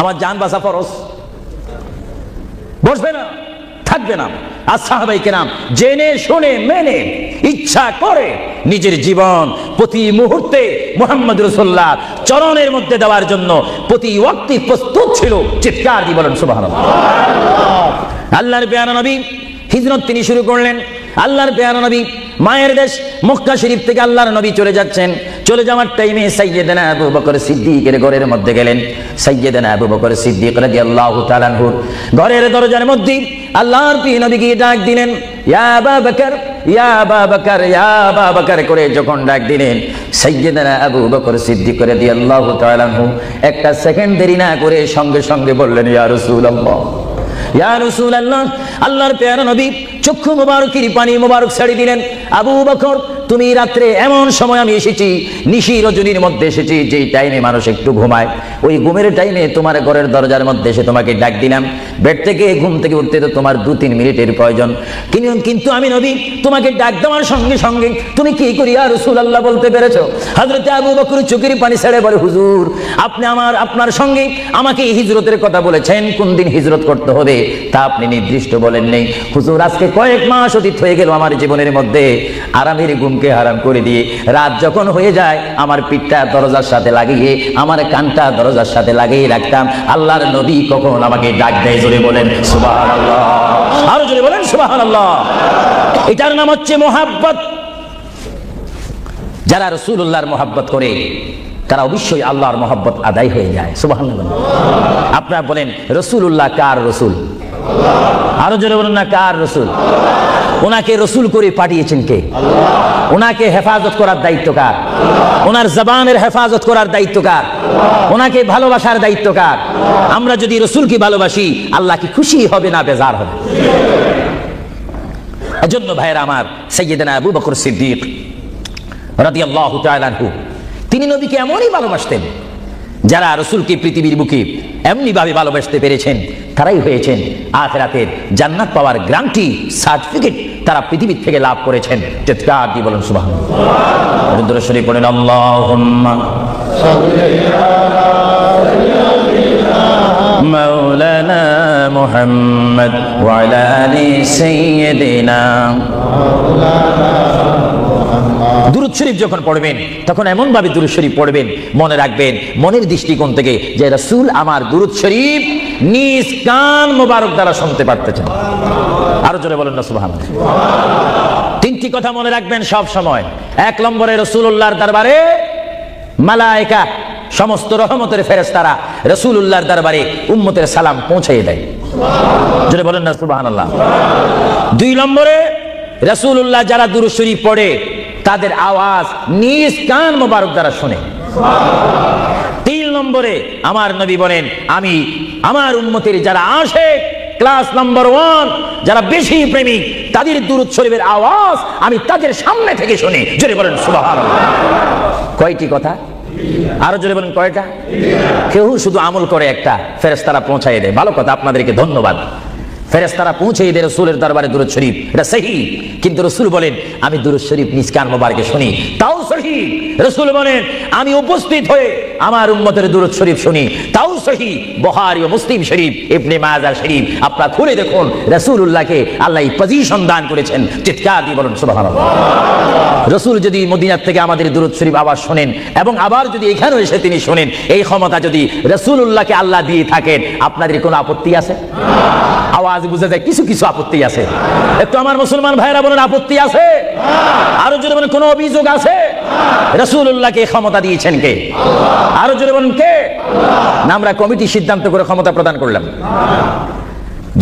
আমার জান বাঁচা ফরজ, বসবে না, থাকবে না। আর সাহাবায়ে কেরাম জেনে শুনে মেনে ইচ্ছা করে নিজের জীবন প্রতি মুহূর্তে মুহাম্মদ রাসূলুল্লাহ চরণের মধ্যে দেওয়ার জন্য প্রতি ওয়াক্তে প্রস্তুত ছিল। চিৎকার দিয়ে বলেন সুবহানাল্লাহ। আল্লাহর প্যারা নবী হিজরত তিনি শুরু করলেন। আল্লাহর প্যারা নবী মায়ের দেশ মক্কা শরীফ থেকে আল্লাহর নবী চলে যাচ্ছেন। চলে যাওয়ার টাইমে সাইয়্যিদানা আবু বকর সিদ্দিকের ঘরের মধ্যে গেলেন। সাইয়্যিদানা আবু বকর সিদ্দিক রাদিয়াল্লাহু তাআলা আনহু ঘরের দরজার মধ্যে আল্লাহর প্রিয় নবীকে ডাক দিলেন, ইয়া আবু বকর, ইয়া আবু বকর, ইয়া আবু বকর করে যখন ডাক দিলেন, সাইয়্যিদানা আবু বকর সিদ্দিক রাদিয়াল্লাহু তাআলা আনহু একটা সেকেন্ড দেরি না করে সঙ্গে সঙ্গে বললেন, ইয়া রাসূলুল্লাহ, ইয়া রাসূলুল্লাহ। আল্লাহর প্যারা নবী চক্ষু মুবারকের পানি মুবারক ছেড়ে দিলেন। আবু বকর তুমি রাত্রে এমন সময় আমি এসেছি, নিশি রজনীর মধ্যে এসেছি, যেই টাইমে মানুষ একটু ঘুমায়, ওই ঘুমের টাইমে তোমার ঘরের দরজার মধ্যে এসে তোমাকে ডাক দিলাম। বেড থেকে ঘুম থেকে উঠতে তো তোমার 2-3 মিনিটের প্রয়োজন, কিন্তু আমি নবী তোমাকে ডাক দেওয়ার সঙ্গে সঙ্গে তুমি কি করি ইয়া রাসূলুল্লাহ বলতে পেরেছো? হযরত আবু বকর চোখের পানি ছেড়ে বলে, হুজুর আপনি আপনার সঙ্গে আমাকে হিজরতের কথা বলেছেন, কোন দিন হিজরত করতে হবে তা আপনি নির্দিষ্ট বলেন নেই। হুজুর আজকে কয়েক মাস অতীত হয়ে গেল আমার জীবনের মধ্যে, আরামের ঘুমকে হারাম করে দিয়ে রাত যখন হয়ে যায় আমার পিঠটা দরজার সাথে লাগিয়ে, আমার কানটা দরজার সাথে লাগিয়ে রাখতাম। আল্লাহর নবী কখন আমাকে ডাক দেয়, জোরে বলেন সুবহানাল্লাহ, আরো জোরে বলেন সুবহানাল্লাহ। এটার নাম হচ্ছে মুহাব্বত। যারা রাসূলুল্লাহর মুহাব্বত করে তারা অবশ্যই আল্লাহর মুহাব্বত আদায় হয়ে যায়। সুবহানাল্লাহ। আপনারা বলেন রাসূলুল্লাহ কার রাসূল? আরো জোরে বলেন না, কার রাসূল? ওনাকে রাসূল করে পাঠিয়েছেন কে? আল্লাহ। ওনাকে হেফাজত করার দায়িত্ব কার? ওনার জবানের হেফাজত করার দায়িত্ব কার? ওনাকে ভালোবাসার দায়িত্ব কার? আমরা যদি রাসূলকে ভালোবাসি আল্লাহ কি খুশি হবে না বেজার হবে? এজন্য ভাইরা আমার, সাইয়্যিদনা আবু বকর সিদ্দিক রাদিয়াল্লাহু তাআলা আনহু তিনি নবীকে এমনই ভালোবাসতেন, যারা রাসূলকে পৃথিবীর বুকে এমনি ভাবে ভালোবাসতে পেরেছেন তারাই হয়েছেন আখিরাতের জান্নাত পাওয়ার গ্যারান্টি সার্টিফিকেট তারা পৃথিবী থেকে লাভ করেছেন। চিৎকার দিয়ে বলেন সুবহানাল্লাহ। দরুদ শরীফ পড়েন, আল্লাহুম্মা সাল্লি আলা মাওলানা মুহাম্মদ ওয়া আলা আলি সাইয়্যিদিনা। দুরূদ শরীফ যখন পড়বেন তখন এমন ভাবে দুরূদ শরীফ পড়বেন, মনে রাখবেন মনের দৃষ্টিকোণ থেকে যে রাসূল আমার দুরূদ শরীফ নিজ কান মোবারক দ্বারা শুনতে পারতেছেন। আরো জোরে বলেন না সুবহানাল্লাহ। তিনটি কথা মনে রাখবেন সব সময়। 1 নম্বরে রাসূলুল্লাহর দরবারে মালায়েকা সমস্ত রহমতের ফেরেশতারা রাসূলুল্লাহর দরবারে উম্মতের সালাম পৌঁছিয়ে দেয়। জোরে বলেন না সুবহানাল্লাহ। 2 নম্বরে রাসূলুল্লাহ যারা দুরূদ শরীফ পড়ে তাদের আওয়াজ নিজ কান মোবারক দ্বারা শুনে। 3 নম্বরে আমার নবী বলেন, আমি আমার উম্মতের যারা আশিক ক্লাস নাম্বার 1 যারা বেশি প্রেমিক তাদের দুরূদ শরীফের আওয়াজ আমি তাদের সামনে থেকে শুনি। জোরে বলেন সুবহানাল্লাহ। কয়টি কথা? আরো জোরে বলেন কয়টা? কেউ শুধু আমল করে একটা, ফেরেশতারা পৌঁছায় দেয়। ভালো কথা, আপনাদেরকে ধন্যবাদ। ফেরেশতারা পৌঁছে দেয় রাসূলের দরবারে দুরূদ শরীফ, এটা সহিহ। কিন্তু রাসূল বলেন আমি দুরূদ শরীফ নিজ কান মোবারকে শুনি, তাও সহিহ। রাসূল বলেন আমি উপস্থিত হয়ে আমার উম্মতের দুরূদ শরীফ শুনি, তাও সহিহ। বুখারী ও মুসলিম শরীফ, ইবনে মাজাহ শরীফ আপনারা খুলে দেখুন, রাসূলুল্লাহকে আল্লাহ এই পজিশন দান করেছেন। চিৎকার দিয়ে বলেন সুবহানাল্লাহ। রাসূল যদি মদিনা থেকে আমাদের দুরূদ শরীফ আবার শুনেন এবং আবার যদি এখানেও এসে তিনি শুনেন, এই ক্ষমতা যদি রাসূলুল্লাহকে আল্লাহ দিয়ে থাকেন, আপনাদের কোনো আপত্তি আছে? আওয়াজ বুঝে যায় কিছু কিছু আপত্তি আছে। একটু আমার মুসলমান ভাইরা বলেন আপত্তি আছে? আরো জোরে বলেন কোনো অভিযোগ আছে? রাসূলুল্লাহকে ক্ষমতা দিয়েছেন কে? আরো জোরে বলেন কে? না আমরা কমিটি সিদ্ধান্ত করে ক্ষমতা প্রদান করলাম?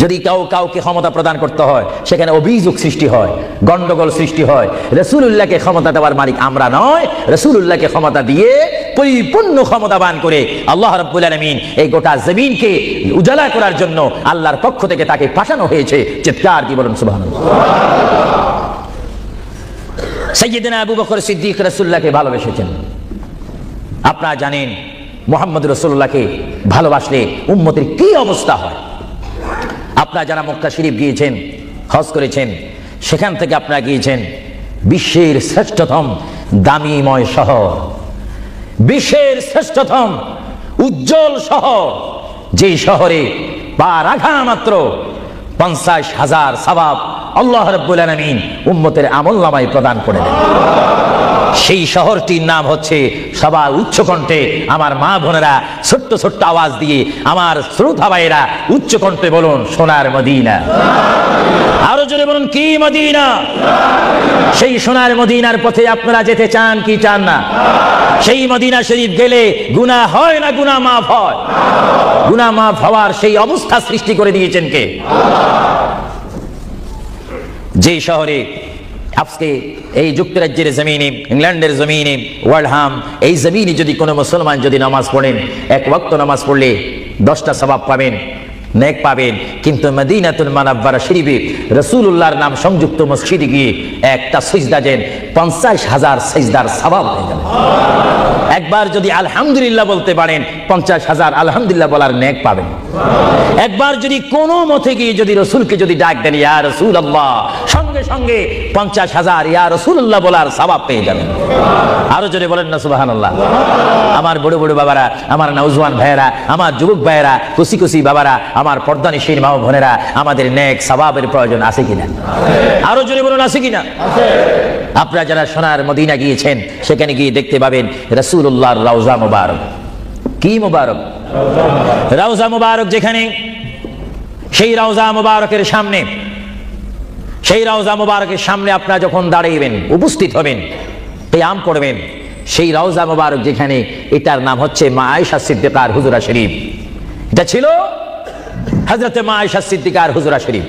যদি কাউকে ক্ষমতা প্রদান করতে হয় সেখানে অভিযোগ সৃষ্টি হয়, গন্ডগোল সৃষ্টি হয়। রাসূলুল্লাহকে ক্ষমতা দেওয়ার মালিক আমরা নয়, রাসূলুল্লাহকে ক্ষমতা দিয়ে পরিপূর্ণ ক্ষমতাবান করে আল্লাহ রাব্বুল আলামিন এই গোটা জমিনকে উজালা করার জন্য আল্লাহর পক্ষ থেকে তাকে পাঠানো হয়েছে। চিৎকার দিয়ে বলুন সুবহানাল্লাহ। সাইয়্যিদনা আবু বকর সিদ্দিক রাসূলুল্লাহকে ভালোবেসেছেন। আপনারা জানেন মুহাম্মদ রাসূলুল্লাহকে ভালোবাসলে উম্মতের কি অবস্থা হয়। আপনারা যারা মক্কা শরীফ গিয়েছেন, হজ করেছেন, সেখান থেকে আপনারা গিয়েছেন বিশ্বের শ্রেষ্ঠতম দামিময় শহর, বিশ্বের শ্রেষ্ঠতম উজ্জ্বল শহর, যেই শহরে পা রাখা মাত্র 50,000 সওয়াব আল্লাহ রাব্বুল আলামিন উম্মতের আমলনামায় প্রদান করে দেন। সেই শহরটির নাম হচ্ছে, সবাই উচ্চ কণ্ঠে আমার মা বোনেরা ছোট্ট ছোট্ট আওয়াজ দিয়ে আমার শ্রোতা ভাইয়েরা উচ্চ কণ্ঠে বলুন, সোনার মদিনা। আরো জোরে বলুন কি মদিনা? সেই সোনার মদিনার পথে আপনারা যেতে চান কি চান না? সেই মদিনা শরীফ গেলে গুনাহ হয় না গুনাহ মাফ হয়? গুনাহ মাফ হওয়ার সেই অবস্থা সৃষ্টি করে দিয়েছেন কে? যে শহরে আজকে এই যুক্তরাজ্যের জমিনে, ইংল্যান্ডের জমিনে, ওয়ার্ল্ডহাম এই জমিনে যদি কোনো মুসলমান যদি নামাজ পড়েন, 1 ওয়াক্ত নামাজ পড়লে 10টা সওয়াব পাবেন, নেক পাবেন, কিন্তু মদিনাতুল মুনাওয়ারা শরীফে রাসূলুল্লাহর নাম সংযুক্ত মসজিদে গিয়ে একটা সিজদা দেন 50,000 সিজদার সওয়াব হয়ে যাবে। একবার যদি আলহামদুলিল্লাহ বলতে পারেন 50,000 আলহামদুলিল্লাহ বলার নেক পাবেন। একবার যদি কোনো মতে গিয়ে যদি রাসূলকে যদি ডাক দেন ইয়া রাসূলুল্লাহ, সঙ্গে সঙ্গে 50,000 ইয়া রাসূলুল্লাহ বলার সওয়াব পেয়ে যাবেন। আরো জোরে বলেন না সুবহানাল্লাহ। আমার বড় বড় বাবারা, আমার নওজওয়ান ভাইয়েরা, আমার যুবক ভাইয়েরা, কুসি কুসি বাবারা, আমার পর্দানিশীন মা ও বোনেরা, আমাদের নেক সওয়াবের প্রয়োজন আছে কিনা? আরো জোরে বলুন আছে কিনা? আপনারা যারা সোনার মদিনা গিয়েছেন সেখানে গিয়ে দেখতে পাবেন রাসূলুল্লাহর রওজা মুবারক। কি মুবারক? রওজা মুবারক। যেখানে সেই রওজা মুবারকের সামনে, সেই রওজা মুবারকের সামনে আপনারা যখন দাঁড়াইবেন, উপস্থিত হবেন, কিয়াম করবেন, সেই রওজা মুবারক যেখানে, এটার নাম হচ্ছে মা আয়েশা সিদ্দিকার হুজরা শরীফ। এটা ছিল হযরতে মা আয়েশা সিদ্দিকার হুজরা শরীফ।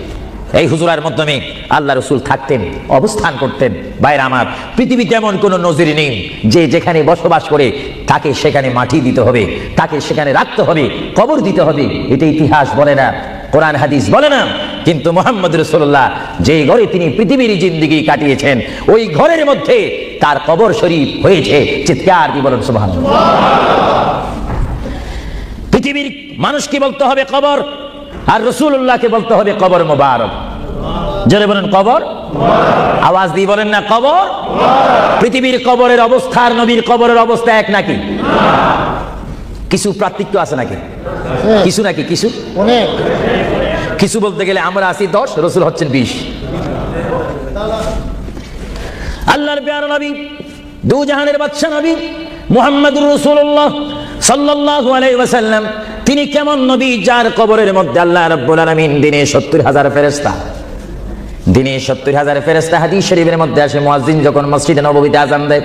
এই হুজরার মাধ্যমে আল্লাহ রাসূল থাকতেন, অবস্থান করতেন। ভাইরা আমার, পৃথিবীতে এমন কোন নজির নেই যে যেখানে বসবাস করে তাকে সেখানে মাটি দিতে হবে, তাকে সেখানে রাখতে হবে, কবর দিতে হবে। এটা ইতিহাস বলে না, কোরআন হাদিস বলে না। কিন্তু মুহাম্মদ রাসূলুল্লাহ যেই ঘরে তিনি পৃথিবীর জিন্দেগি কাটিয়েছেন, ওই ঘরের মধ্যে তার কবর শরীফ হয়েছে। চিৎকার দিয়ে বলুন সুবহানাল্লাহ। পৃথিবীর মানুষকে বলতে হবে কবর, আর রাসূলুল্লাহকে বলতে হবে কবর মুবারক। জোরে বলেন কবর। আওয়াজ দিয়ে বলেন না কবর। পৃথিবীর কবরের অবস্থা আর নবীর কবরের অবস্থা এক নাকি? কিছু পার্থক্য আছে নাকি? কিছু নাকি? কিছু অনেক। কিছু বলতে গেলে আমরা আছি 10, রাসূল হচ্ছেন 20। আল্লাহর প্যারা নবী, দু জাহানের বাদশা নবী মুহাম্মদুর রাসূলুল্লাহ সাল্লাল্লাহু আলাইহি ওয়াসাল্লাম, তিনি কেমন নবী যার কবরের মধ্যে আল্লাহ রাব্বুল আলামিন দিনে 70,000 ফেরেশতা, দিনে 70,000 ফেরেশতা। হাদিস শরীফের মধ্যে আসে, মুয়াজ্জিন যখন মসজিদে নববীতে আযান দেয়,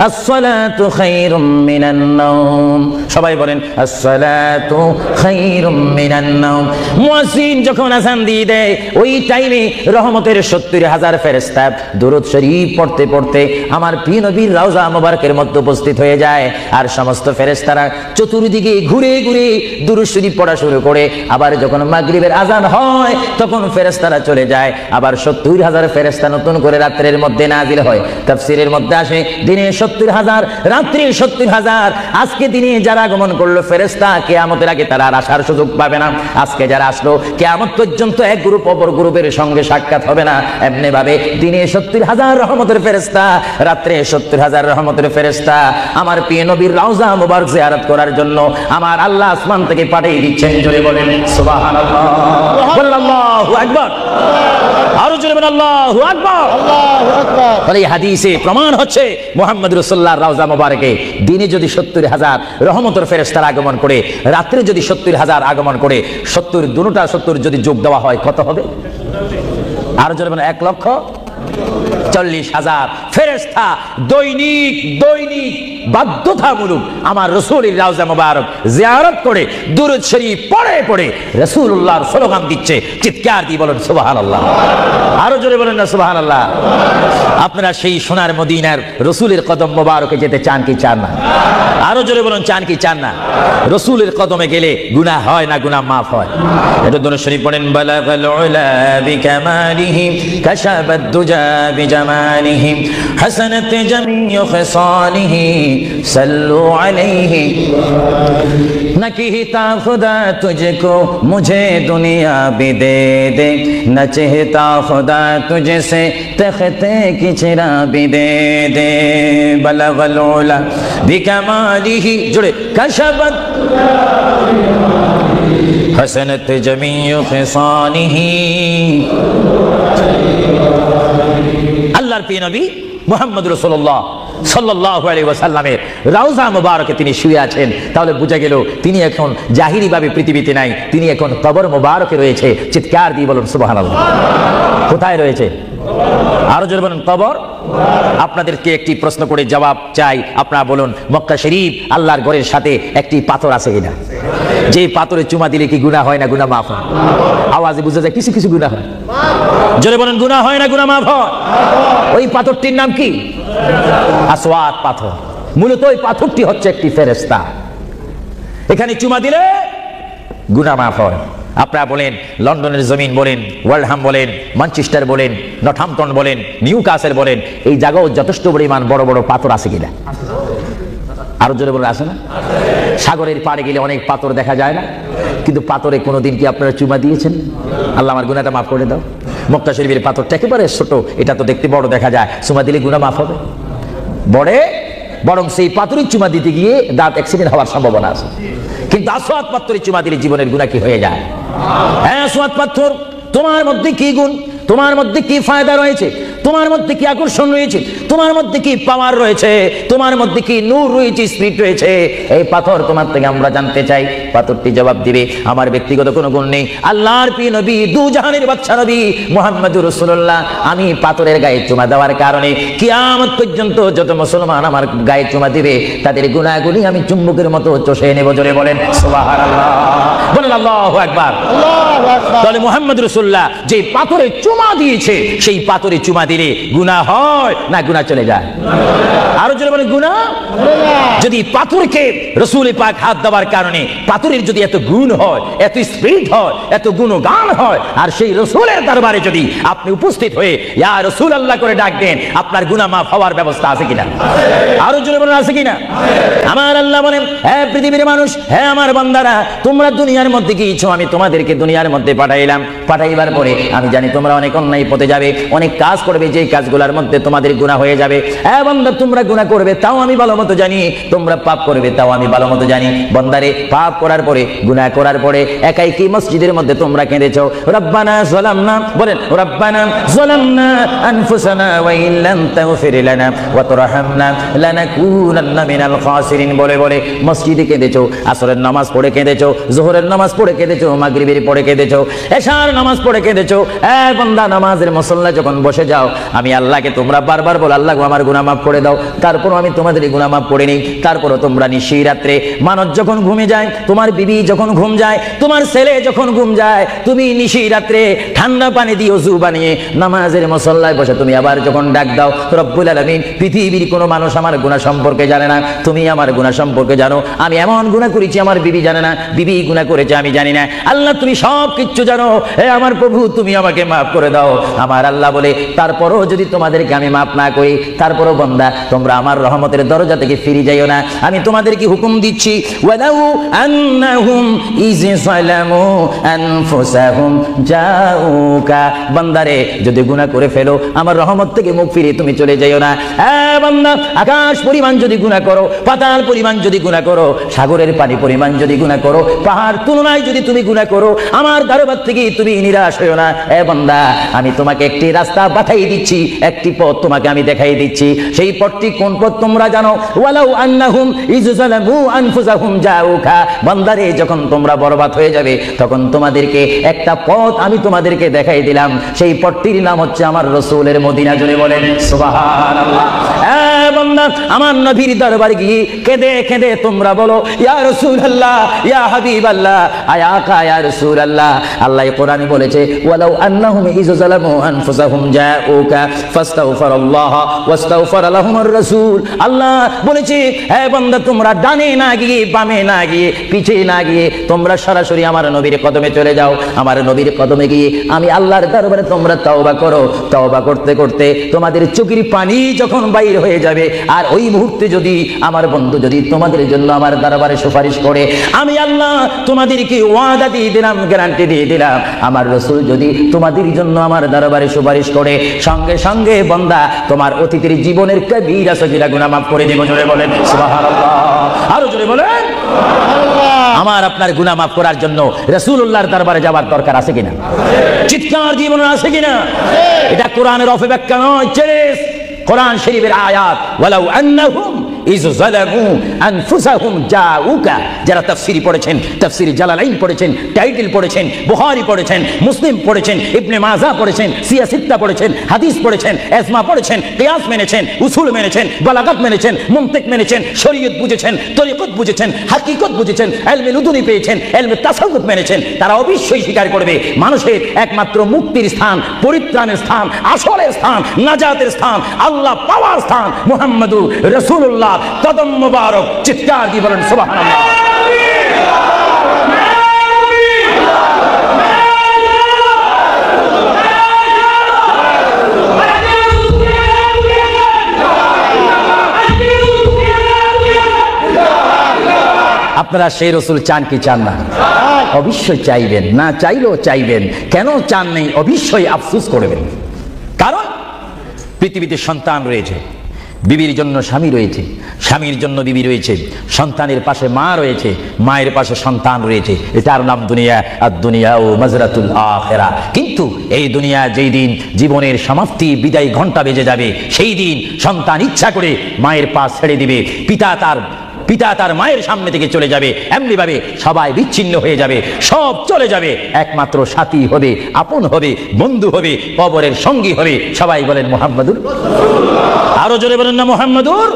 আসসালাতু খায়রুম মিনান নাওম, সবাই বলেন আসসালাতু খায়রুম মিনান নাওম। মুয়াজ্জিন যখন আযান দিয়ে দেয়, ওই টাইমে রহমতের 70,000 ফেরেশতা দুরূদ শরীফ পড়তে পড়তে আমার প্রিয় নবীর রওজা মুবারকের মধ্যে উপস্থিত হয়ে যায়। আর সমস্ত ফেরেশতারা চতুর্দিকে ঘুরে ঘুরে দুরূদ শরীফ পড়া শুরু করে। আবার যখন মাগরিবের আযান হয়, তখন ফেরেশতারা চলে যায়। আবার 70,000 ফেরেশতা নতুন করে রাত্রের মধ্যে নাজিল হয়। তাফসীরের মধ্যে আসে, দিনে 70,000, রাত্রে 70,000। আজকে দিনে যারা আগমন করলো ফেরেশতা, কিয়ামতের আগে তারা আর আসার সুযোগ পাবে না। আজকে যারা আসলো, কিয়ামত পর্যন্ত এক গ্রুপ অপর গ্রুপের সঙ্গে সাক্ষাৎ হবে না। এমনি ভাবে দিনে 70,000 রহমতের ফেরেশতা, রাত্রে 70,000 রহমতের ফেরেশতা আমার প্রিয় নবীর রওজা মুবারক জিয়ারত করার জন্য আমার আল্লাহ আসমান থেকে পাঠিয়ে দিচ্ছেন। জোরে বলেন সুবহানাল্লাহ। আল্লাহু আকবার। আরো জোরে বলেন আল্লাহু আকবার। আল্লাহু আকবার। এই হাদিসে প্রমাণ হচ্ছে মুহাম্মদ রাসূলুল্লাহর রওজা মুবারকে দিনে যদি 70,000 রহমতের ফেরেশতার আগমন করে, রাত্রে যদি 70,000 আগমন করে, 70 দুটোটা 70 যদি যোগ দেওয়া হয় কত হবে? আরো জোরে বলেন 1,40,000 ফেরেশতা দৈনিক বাধ্যতামূলক আমার রাসূলের রওজা মুবারক জিয়ারত করে দুরূদ শরীফ পড়ে পড়ে রাসূলুল্লাহর স্লোগান দিচ্ছে। চিৎকার দিয়ে বলেন সুবহানাল্লাহ। আরো জোরে বলেন না সুবহানাল্লাহ। আপনারা সেই সোনার মদিনার রাসূলের কদম মুবারকে যেতে চান কি চান না? আরো জোরে বলেন চান কি চান না? রাসূলের কদমে গেলে গুনাহ হয় না, গুনাহ মাফ হয়। এটা দুরূদ শরীফ পড়েন, বালাগাল উলা বিকামালিহি কাশাবাদ দুজা বিজামালিহি হাসানাত জামিউ খিসালিহি सल्लु अलैहि न कहता खुदा तुझको मुझे दुनिया भी दे दे, न चाहता खुदा तुझसे तख्ते की चिरा भी दे दे। बलगल उला बिकमालिही जुड़े कशबत हसनत जमीउ खिसालिही। अल्लाहर प्रिय नबी মুহাম্মদ রাসূলুল্লাহ সাল্লাল্লাহু আলাইহি ওয়াসাল্লামের রওজা মুবারকে তিনি শুয়ে আছেন। তাহলে বোঝা গেল তিনি এখন জাহিরি ভাবে পৃথিবীতে নাই, তিনি এখন কবর মুবারকে রয়েছে। চিৎকার দিয়ে বলুন সুবহানাল্লাহ। কোথায় রয়েছে? আরো জোরে বলুন কবর। আপনাদেরকে একটি প্রশ্ন করে জবাব চাই, আপনারা বলুন মক্কা শরীফ আল্লাহর ঘরের সাথে একটি পাথর আছে কিনা? যে পাথরে চুমা দিলে কি গুনাহ হয় না গুনাহ মাফ হয়? আওয়াজে বুঝা যায় কিছু কিছু গুনাহ হয়। জোরে বলেন গুনাহ হয় না গুনাহ মাফ হয়? ওই পাথরটির নাম কি? আসওয়াদ পাথর। মূলত ওই পাথরটি হচ্ছে একটি ফেরেশতা। এখানে চুমা দিলে গুনাহ মাফ হয়। আপনারা বলেন লন্ডনের জমিন বলেন, ওয়ার্ল্ডহাম বলেন, ম্যানচেস্টার বলেন, নর্থহ্যাম্পটন বলেন, নিউক্যাসল বলেন, এই জায়গাও যথেষ্ট পরিমাণ বড় বড় পাথর আছে কিনা? আরো জোরে বলে আছে না? সাগরের পাড়ে গেলে অনেক পাথর দেখা যায় না? কিন্তু পাথরে কোনোদিন কি আপনারা চুমা দিয়েছেন? আল্লাহ আমার গুনাহটা মাফ করে দাও। মক্কা শরীফের পাথরটা একেবারে ছোট, এটা তো দেখতে বড় দেখা যায়, চুমা দিলে গুনাহ মাফ হবে? বরং সেই পাথরের চুমা দিতে গিয়ে দাঁত অ্যাক্সিডেন্ট হওয়ার সম্ভাবনা আছে। কিন্তু আসওয়াদ পাথরের চুমা দিলে জীবনের গুনাহ কি হয়ে যায়? হ্যাঁ, আসওয়াদ পাথর, তোমার মধ্যে কি গুণ, তোমার মধ্যে কি ফায়দা রয়েছে, তোমার মধ্যে কি আকর্ষণ রয়েছে, তোমার মধ্যে কি পাওয়ার রয়েছে, তোমার মধ্যে কি নূর রয়েছে, স্পিরিট রয়েছে, এই পাথর তোমার থেকে আমরা জানতে চাই। পাথরটি জবাব দিবে, আমার ব্যক্তিগত কোনো গুণ নেই, আল্লাহর প্রিয় নবী, দু জাহানের বাদশা নবী মুহাম্মদুর রাসূলুল্লাহ, আমি পাথরের গায়ে চুমা দেওয়ার কারণে কিয়ামত পর্যন্ত যত মুসলমান আমার গায়ে চুমা দিবে তাদের গুনাহগুলি আমি চুম্বকের মতো চষে নেব। জোরে বলেন সুবহানাল্লাহ, বলেন আল্লাহু আকবার। তাহলে মুহাম্মদুর রাসূলুল্লাহ যে পাথরে চুমা দিয়েছে, সেই পাথরে চুমা দিলে গুনাহ হয় না গুনাহ চলে যায়? আরো জোরে বলেন গুনাহ। যদি পাথরকে রাসূল পাক হাত দেওয়ার কারণে পাথরের যদি এত গুণ হয়, এত স্পিরিট হয়, এত গুণগান হয়, আর সেই রাসূলের দরবারে যদি আপনি উপস্থিত হয়ে ইয়া রাসূলুল্লাহ করে ডাক দেন, আপনার গুনাহ মাফ হওয়ার ব্যবস্থা আছে কিনা? আরো জোরে বলেন আছে কিনা? আমার আল্লাহ বলেন, হে পৃথিবীর মানুষ, হে আমার বান্দারা, তোমরা দুনিয়ার মধ্যে গিয়েছো, আমি তোমাদেরকে দুনিয়ার মধ্যে পাঠাইলাম। পাঠাইবার পরে আমি জানি তোমরা অনেক অন্যায় পথে যাবে, অনেক কাজ করবে, যে কাজগুলোর মধ্যে তোমাদের গুনাহ হয়ে যাবে। হ্যাঁ বান্দা, তোমরা গুনাহ করবে তাও আমি ভালো মতো জানি, তোমরা পাপ করবে তাও আমি ভালো মতো জানি। বান্দারে, পাপ করার পরে, গুনাহ করার পরে একাই কি মসজিদের মধ্যে তোমরা কেঁদেছো, রব্বানা যালামনা, বলেন রব্বানা যালামনা আনফুসানা ওয়া ইল্লাম তাগফির লানা ওয়া তারহামনা লানাকুনান্না মিনাল খাসিরিন বলে বলে মসজিদে কেঁদেছো, আসরের নামাজ পড়ে কেঁদেছো, যোহরের নামাজ পড়ে কেঁদেছো, মাগরিবের পড়ে কেঁদেছো, এশার নামাজ পড়ে কেঁদেছো। এ বান্দা, নামাজের মুসল্লা যখন বসে যাও, আমি আল্লাহকে তোমরা বারবার বলো, আল্লাহ আমার গুনাহ মাফ করে দাও। তারপরও আমি তোমাদের গুনাহ মাফ করে নিই। তারপরও তোমরা নিশি রাত্রে, মানুষ যখন ঘুমে যায়, তোমার বিবি যখন ঘুম যায়, তোমার ছেলে যখন ঘুম যায়, তুমি নিশি রাত্রে ঠান্ডা পানি দিয়ে ওযু বানিয়ে নামাজের মুসল্লায় বসে তুমি আবার যখন ডাক দাও, রব্বুল আলামিন, পৃথিবীর কোনো মানুষ আমার গুনাহ সম্পর্কে জানে না, তুমি আমার গুনাহ সম্পর্কে জানো। আমি এমন গুনাহ করেছি আমার বিবি জানে না, বিবি গুনাহ করেছে আমি জানি না, আল্লাহ তুমি সব কিচ্ছু জানো, হে আমার প্রভু তুমি আমাকে মাফ করে দাও। আমার আল্লাহ বলে, তারপরও যদি তোমাদেরকে আমি মাফ না করি, তারপরও বান্দা তোমরা আমার রহমতের দরজা থেকে ফিরে যাইও না। আমি তোমাদেরকে হুকুম দিচ্ছি, ওয়ালাউ আন্নাহুম ইয যালামু আনফুসাহুম জাউকা, বান্দারে যদি গুনাহ করে ফেলো, আমার রহমত থেকে মুখ ফিরিয়ে তুমি চলে যাইও না। হ্যাঁ বান্দা, আকাশ পরিমাণ যদি গুনাহ করো, পাতাল পরিমাণ যদি গুনাহ করো, সাগরের পানি পরিমাণ যদি গুনাহ করো, পাহাড় তুলনায় যদি তুমি গুনাহ করো, আমার দরবার থেকে তুমি নিরাশ হইও না। এ বান্দা, আমি তোমাকে একটি রাস্তা বাতাই দিচ্ছি, একটি পথ তোমাকে আমি দেখাই দিচ্ছি। সেই পথটি কোন পথ তোমরা জানো? ওয়ালাউ আন্নাহুম ইয যালামু আনফুসাহুম জাউকা, বান্দারে যখন তোমরা বরবাদ হয়ে যাবে, তখন তোমাদেরকে একটা পথ আমি তোমাদেরকে দেখাই দিলাম, সেই পথটির নাম হচ্ছে আমার রাসূলের মদিনা। জোরে বলেন সুবহানাল্লাহ। এ বান্দা, আমার নবীর দরবারে গিয়ে কেঁদে কেঁদে তোমরা বলো, ইয়া রাসূলুল্লাহ, ইয়া হাবিবাল্লাহ, আয়াকা ইয়া রাসূলুল্লাহ। আল্লাহ কোরআনে বলেছে, ওয়ালাউ আন্নাহুম ইয যালামু আনফুসাহুম জাউকা ফাস্তাগফিরুল্লাহ ওয়াস্তাগফার লাহুমুর রাসূল। আল্লাহ বলেছে, হে বান্দা, তোমরা ডানে না গিয়ে, বামে না গিয়ে, পিছে না গিয়ে, তোমরা সরাসরি আমার নবীর কদমে চলে যাও। আমার নবীর কদমে গিয়ে আমি আল্লাহর দরবারে তোমরা তওবা করো। তওবা করতে করতে তোমাদের চোখের পানি যখন বাইর হয়ে যাবে, আর ওই মুহূর্তে যদি আমার বন্ধু যদি তোমাদের জন্য আমার দরবারে সুপারিশ করে, আমি আল্লাহ তোমাদেরকে ওয়াদা দিয়ে দিলাম, গ্যারান্টি দিয়ে দিলাম, আমার রাসূল যদি তোমাদের জন্য আমার দরবারে সুপারিশ করে, সঙ্গে সঙ্গে বান্দা তোমার অতীতের জীবনের কবিরা সগীরা গুনাহ মাফ করে দেব। জোরে বলেন সুবহানাল্লাহ। আরো জোরে বলেন সুবহানাল্লাহ। আমার আপনার গুনাহ মাফ করার জন্য রাসূলুল্লাহর দরবারে যাওয়ার দরকার আছে কিনা? চিৎকার জীবন আছে কিনা? এটা কোরআনের অপব্যাখ্যা নয়, চ্যালেঞ্জ, কোরআন শরীফের আয়াত। ওয়ালাউ আন্নাহুম ইয যালামু আনফুসাহুম জাউকা, যারা তাফসীর পড়েছেন, তাফসীর জালালাইন পড়েছেন, টাইটেল পড়েছেন, বুখারী পড়েছেন, মুসলিম পড়েছেন, ইবনে মাজাহ পড়েছেন, সিয়া সিত্তা পড়েছেন, হাদিস পড়েছেন, ইজমা পড়েছেন, কিয়াস মেনেছেন, উসুল মেনেছেন, বালাগাত মেনেছেন, মুনতিক মেনেছেন, শরীয়ত বুঝেছেন, তরিকত বুঝেছেন, হাকিকত বুঝেছেন, ইলমে লুদুনি পেয়েছেন, ইলমে তাসাউফ মেনেছেন, তারা অবশ্যই স্বীকার করবে মানুষের একমাত্র মুক্তির স্থান, পরিত্রাণের স্থান, আসলের স্থান, নাজাতের স্থান, আল্লাহ পাওয়ার স্থান মুহাম্মদুর রাসূলুল্লাহ কদম মুবারক। চিৎকার দিয়ে বলেন সুবহানাল্লাহ। আপনারা সেই রসুল চান কি চান না? অবশ্যই চাইবেন, না চাইলেও চাইবেন। কেন চান নেই অবশ্যই আফসোস করবেন। কারণ পৃথিবীতে সন্তান রয়েছে, বিবির জন্য স্বামী রয়েছে, স্বামীর জন্য বিবি রয়েছে, সন্তানের পাশে মা রয়েছে, মায়ের পাশে সন্তান রয়েছে। এটার নাম দুনিয়া। আর দুনিয়া ও মাজরাতুল আখিরা। কিন্তু এই দুনিয়া যেই দিন জীবনের সমাপ্তি বিদায় ঘন্টা বেজে যাবে, সেই দিন সন্তান ইচ্ছা করে মায়ের পা ছেড়ে দিবে, পিতা তার মায়ের সামনে থেকে চলে যাবে। এমনি ভাবে সবাই বিচ্ছিন্ন হয়ে যাবে, সব চলে যাবে। একমাত্র সাথী হবে, আপন হবে, বন্ধু হবে, কবরের সঙ্গী হবে। সবাই বলেন মুহাম্মাদুর। আরো জোরে বলেন না মুহাম্মাদুর।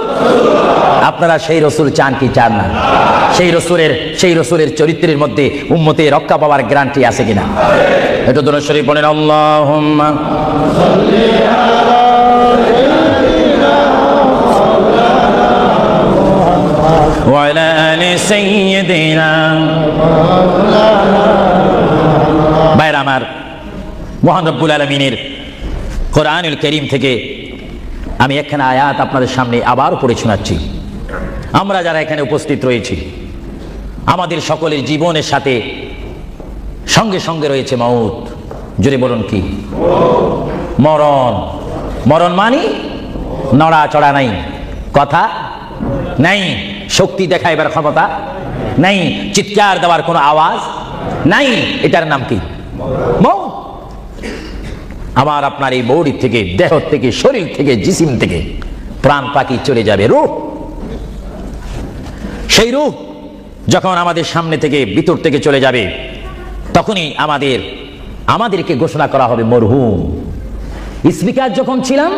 আপনারা সেই রসুল চান কি চান না? সেই রসুলের চরিত্রের মধ্যে উম্মতের রক্ষা পাওয়ার গ্যারান্টি আছে কিনা? এটা দরুদ শরীফ বলেন, আল্লাহুম্মা সাল্লি আলা وعلى آل سيدنا ভাইরা আমার, মহান রব্বুল আলামিনের কোরআনুল কারীম থেকে আমি একখানা আয়াত আপনাদের সামনে আবার পড়ে শোনাচ্ছি। আমরা যারা এখানে উপস্থিত রয়েছি, আমাদের সকলের জীবনের সাথে সঙ্গে সঙ্গে রয়েছে মওত। জোরে বলুন কি? মরণ। মরণ মানে নড়াচড়া নাই, কথা নাই, শক্তি দেখাইবার ক্ষমতা নাই, চিৎকার দেওয়ার কোনো আওয়াজ নাই। এটার নাম কি? মওত। আমার আপনার এই বডি থেকে, দেহ থেকে, শরীর থেকে, জিসিম থেকে প্রাণ পাখি চলে যাবে, রূহ। সেই রূহ যখন আমাদের সামনে থেকে, ভিতর থেকে চলে যাবে, তখনই আমাদেরকে ঘোষণা করা হবে মরহুম। স্পিকার যখন ছিলাম,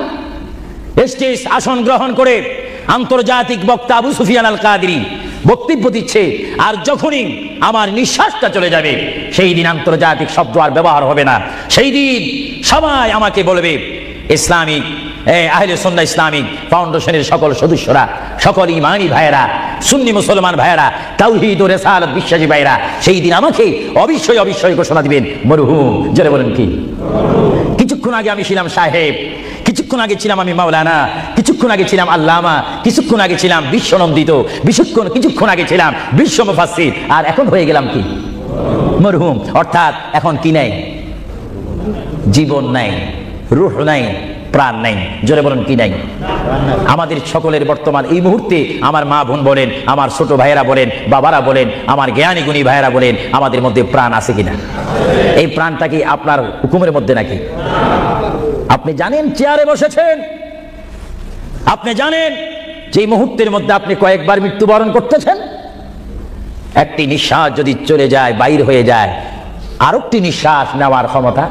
স্টেজ আসন গ্রহণ করে আন্তর্জাতিক বক্তা আবু সুফিয়ান আল কাদরি বক্তব্য দিচ্ছে, আর যখনই আমার নিঃশ্বাসটা চলে যাবে, সেই দিন আন্তর্জাতিক শব্দ আর ব্যবহার হবে না। সেই দিন সবাই আমাকে বলবে, ইসলামিক আহলে সুন্নাহ ইসলামিক ফাউন্ডেশনের সকল সদস্যরা, সকল ইমানি ভাইয়েরা, সুন্নি মুসলমান ভাইয়েরা, তাওহীদ ও রিসালাত বিশ্বাসী ভাইয়েরা, সেই দিন আমাকে অবশ্যই ঘোষণা দিবেন মরহুম। জোরে বলেন কি? কিছুক্ষণ আগে আমি ছিলাম সাহেব, কিছুক্ষণ আগে ছিলাম আমি মাওলানা, কিছুক্ষণ আগে ছিলাম আল্লামা, কিছুক্ষণ আগে ছিলাম বিশ্বনন্দিত, কিছুক্ষণ আগে ছিলাম বিশ্ব মুফাসসির, আর এখন হয়ে গেলাম কি? মরহুম। অর্থাৎ এখন কি নাই? জীবন নাই, রূহ নাই, প্রাণ নাই। জোরে বলেন কি নাই? আমাদের সকলের বর্তমান এই মুহূর্তে আমার মা বোন বলেন, আমার ছোট ভাইয়েরা বলেন, বাবারা বলেন, আমার জ্ঞানী গুণী ভাইয়েরা বলেন, আমাদের মধ্যে প্রাণ আছে কিনা? এই প্রাণটা কি আপনার হুকুমের মধ্যে নাকি? আপনি জানেন চেয়ারে বসেছেন, আপনি জানেন যে মুহূর্তের মধ্যে আপনি কয়েকবার মৃত্যুবরণ করতেছেন। একটি নিঃশ্বাস যদি চলে যায়, বাইর হয়ে যায়, আরেকটি নিঃশ্বাস নেওয়ার ক্ষমতা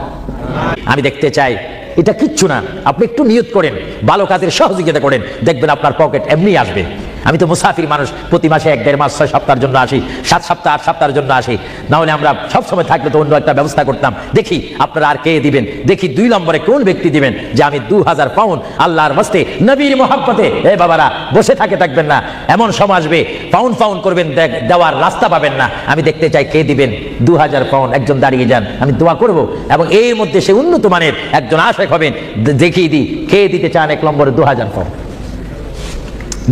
আমি দেখতে চাই। এটা কিচ্ছু না, আপনি একটু নিয়ত করেন, ভালো কাজের সহযোগিতা করেন, দেখবেন আপনার পকেট এমনি আসবে। আমি তো মুসাফির মানুষ, প্রতি মাসে 1-1.5 মাস 6 সপ্তাহের জন্য আসি, 7 সপ্তাহ 8 সপ্তাহের জন্য আসি। না হলে আমরা সবসময় থাকলে তো অন্য একটা ব্যবস্থা করতাম। দেখি আপনারা আর কে দিবেন, দেখি 2 নম্বরে কোন ব্যক্তি দিবেন যে আমি 2000 পাউন্ড আল্লাহর ওয়াস্তে নবীর মহব্বতে। এ বাবারা, বসে থাকবেন না, এমন সময় আসবে পাউন্ড করবেন, দেওয়ার রাস্তা পাবেন না। আমি দেখতে চাই কে দিবেন 2000 পাউন্ড। একজন দাঁড়িয়ে যান, আমি দোয়া করব, এবং এর মধ্যে সে উন্নত মানের একজন আশেক হবেন। দেখিয়ে দিই কে দিতে চান 1 নম্বরে 2000 পাউন্ড।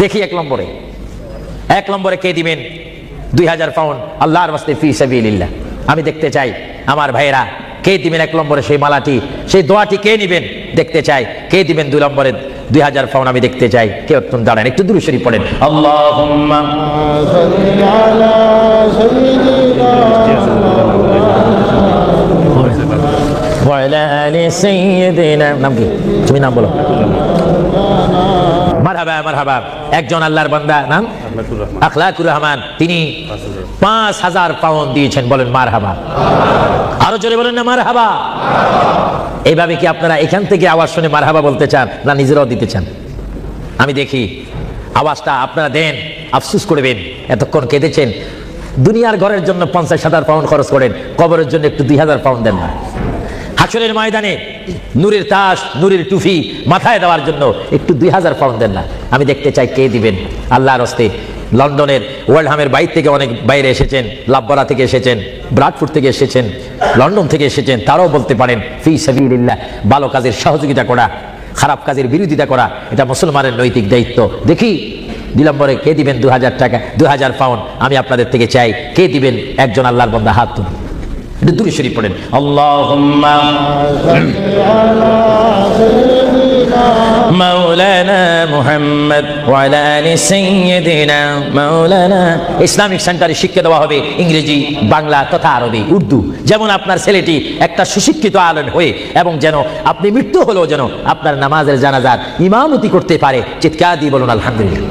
দেখি 1 নম্বরে কে দিবেন 2000 পাউন্ড আল্লাহর ওয়াস্তে ফি সাবিলিল্লাহ। আমি দেখতে চাই আমার ভাইয়েরা কে দিবেন 1 নম্বরে সেই মালাটি, সেই দোয়াটি কে নেবেন দেখতে চাই। কে দিবেন 2 নম্বরে 2000 পাউন্ড আমি দেখতে চাই। কে একটু দাঁড়ান, একটু দুরূদ শরীফ পড়েন। আল্লাহুম্মা সাল্লি আলা সাইয়্যিদিনা ওয়া আলা আলি সাইয়্যিদিনা। নাম কি? তুমি নাম বলো। মারহাবা। একজন আল্লাহর বান্দা, নাম আখলাকুর রহমান, তিনি 5000 পাউন্ড দিয়েছেন। বলেন মারহাবা। আরো জোরে বলেন না মারহাবা। এইভাবে কি আপনারা এখান থেকে আওয়াজ শুনে মারহাবা বলতে চান, না নিজেরাও দিতে চান? আমি দেখি আওয়াজটা আপনারা দেন, আফসোস করবেন এতক্ষণ কেঁদেছেন। দুনিয়ার ঘরের জন্য 50,000 পাউন্ড খরচ করেন, কবরের জন্য একটু 2000 পাউন্ড দেন না। হাসরের ময়দানে নূরের তাজ, নূরের টুফি মাথায় দেওয়ার জন্য একটু 2000 পাউন্ড দেন না। আমি দেখতে চাই কে দিবেন আল্লাহর হস্তে। লন্ডনের ওয়ার্ল্ডহামের বাইরে থেকে অনেক বাইরে এসেছেন, লাভবারা থেকে এসেছেন, ব্রাডফোর্ড থেকে এসেছেন, লন্ডন থেকে এসেছেন, তারাও বলতে পারেন ফি সাবিলিল্লাহ। ভালো কাজের সহযোগিতা করা, খারাপ কাজের বিরোধিতা করা, এটা মুসলমানের নৈতিক দায়িত্ব। দেখি 2 নম্বরে কে দিবেন 2000 টাকা, 2000 পাউন্ড আমি আপনাদের থেকে চাই। কে দিবেন? একজন আল্লাহর বান্দা হাত তুলুন, একটু দূরে শরীফ পড়েন। আল্লাহুম্মা মাওলানা মুহাম্মদ ওয়া আলা আলি সাইয়্যিদিনা মাওলানা। ইসলামিক সেন্টারে শিক্ষা দেওয়া হবে ইংরেজি, বাংলা তথা আরবি, উর্দু। যেমন আপনার ছেলেটি একটা সুশিক্ষিত আলেম হয়ে এবং যেন আপনি মৃত্যু হলেও যেন আপনার নামাজের জানাজার ইমামতি করতে পারে। চিৎকার দিয়ে বলুন আলহামদুলিল্লাহ।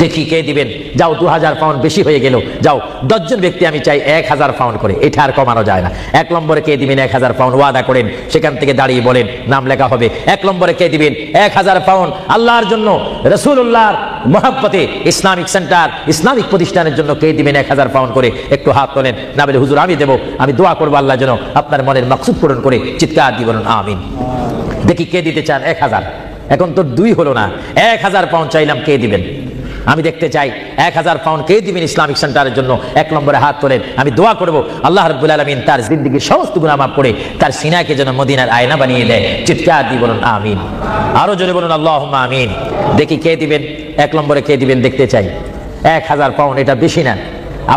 দেখি কে দিবেন। যাও 2000 পাউন্ড বেশি হয়ে গেল। যাও 10 জন ব্যক্তি আমি চাই 1000 পাউন্ড করে, এটা আর কমানো যায় না। 1 নম্বরে কে দিবেন 1000 পাউন্ড ওয়াদা করেন, সেখান থেকে দাঁড়িয়ে বলেন, নাম লেখা হবে। 1 নম্বরে কে দিবেন 1000 পাউন্ড আল্লাহর জন্য, রাসূলুল্লাহর মহব্বতে ইসলামিক সেন্টার ইসলামিক প্রতিষ্ঠানের জন্য কে দিবেন 1000 পাউন্ড করে? একটু হাত তোলেন। না বলে হুজুর আমি দেব, আমি দোয়া করবো আল্লাহ যেন আপনার মনের মাকসুদ পূরণ করে। চিৎকার দিয়ে বলুন আমিন। দেখি কে দিতে চান 1000। এখন তো 2 হলো না, 1000 পাউন্ড চাইলাম, কে দিবেন? আমি দেখতে চাই 1000 পাউন্ড কে দিবেন ইসলামিক সেন্টারের জন্য? 1 নম্বরে হাত তোলেন। আমি দোয়া করব আল্লাহ রাব্বুল আলামিন তার জিন্দেগীর সমস্ত গুনাহ মাফ করে তার সিনাকে যেন মদিনার আয়না বানিয়ে দেয়। চিৎকার দিয়ে বলুন আমিন। আরো জোরে বলুন আল্লাহুম্মা আমিন। দেখি কে দিবেন 1 নম্বরে কে দিবেন দেখতে চাই। 1000 পাউন্ড এটা বেশি না।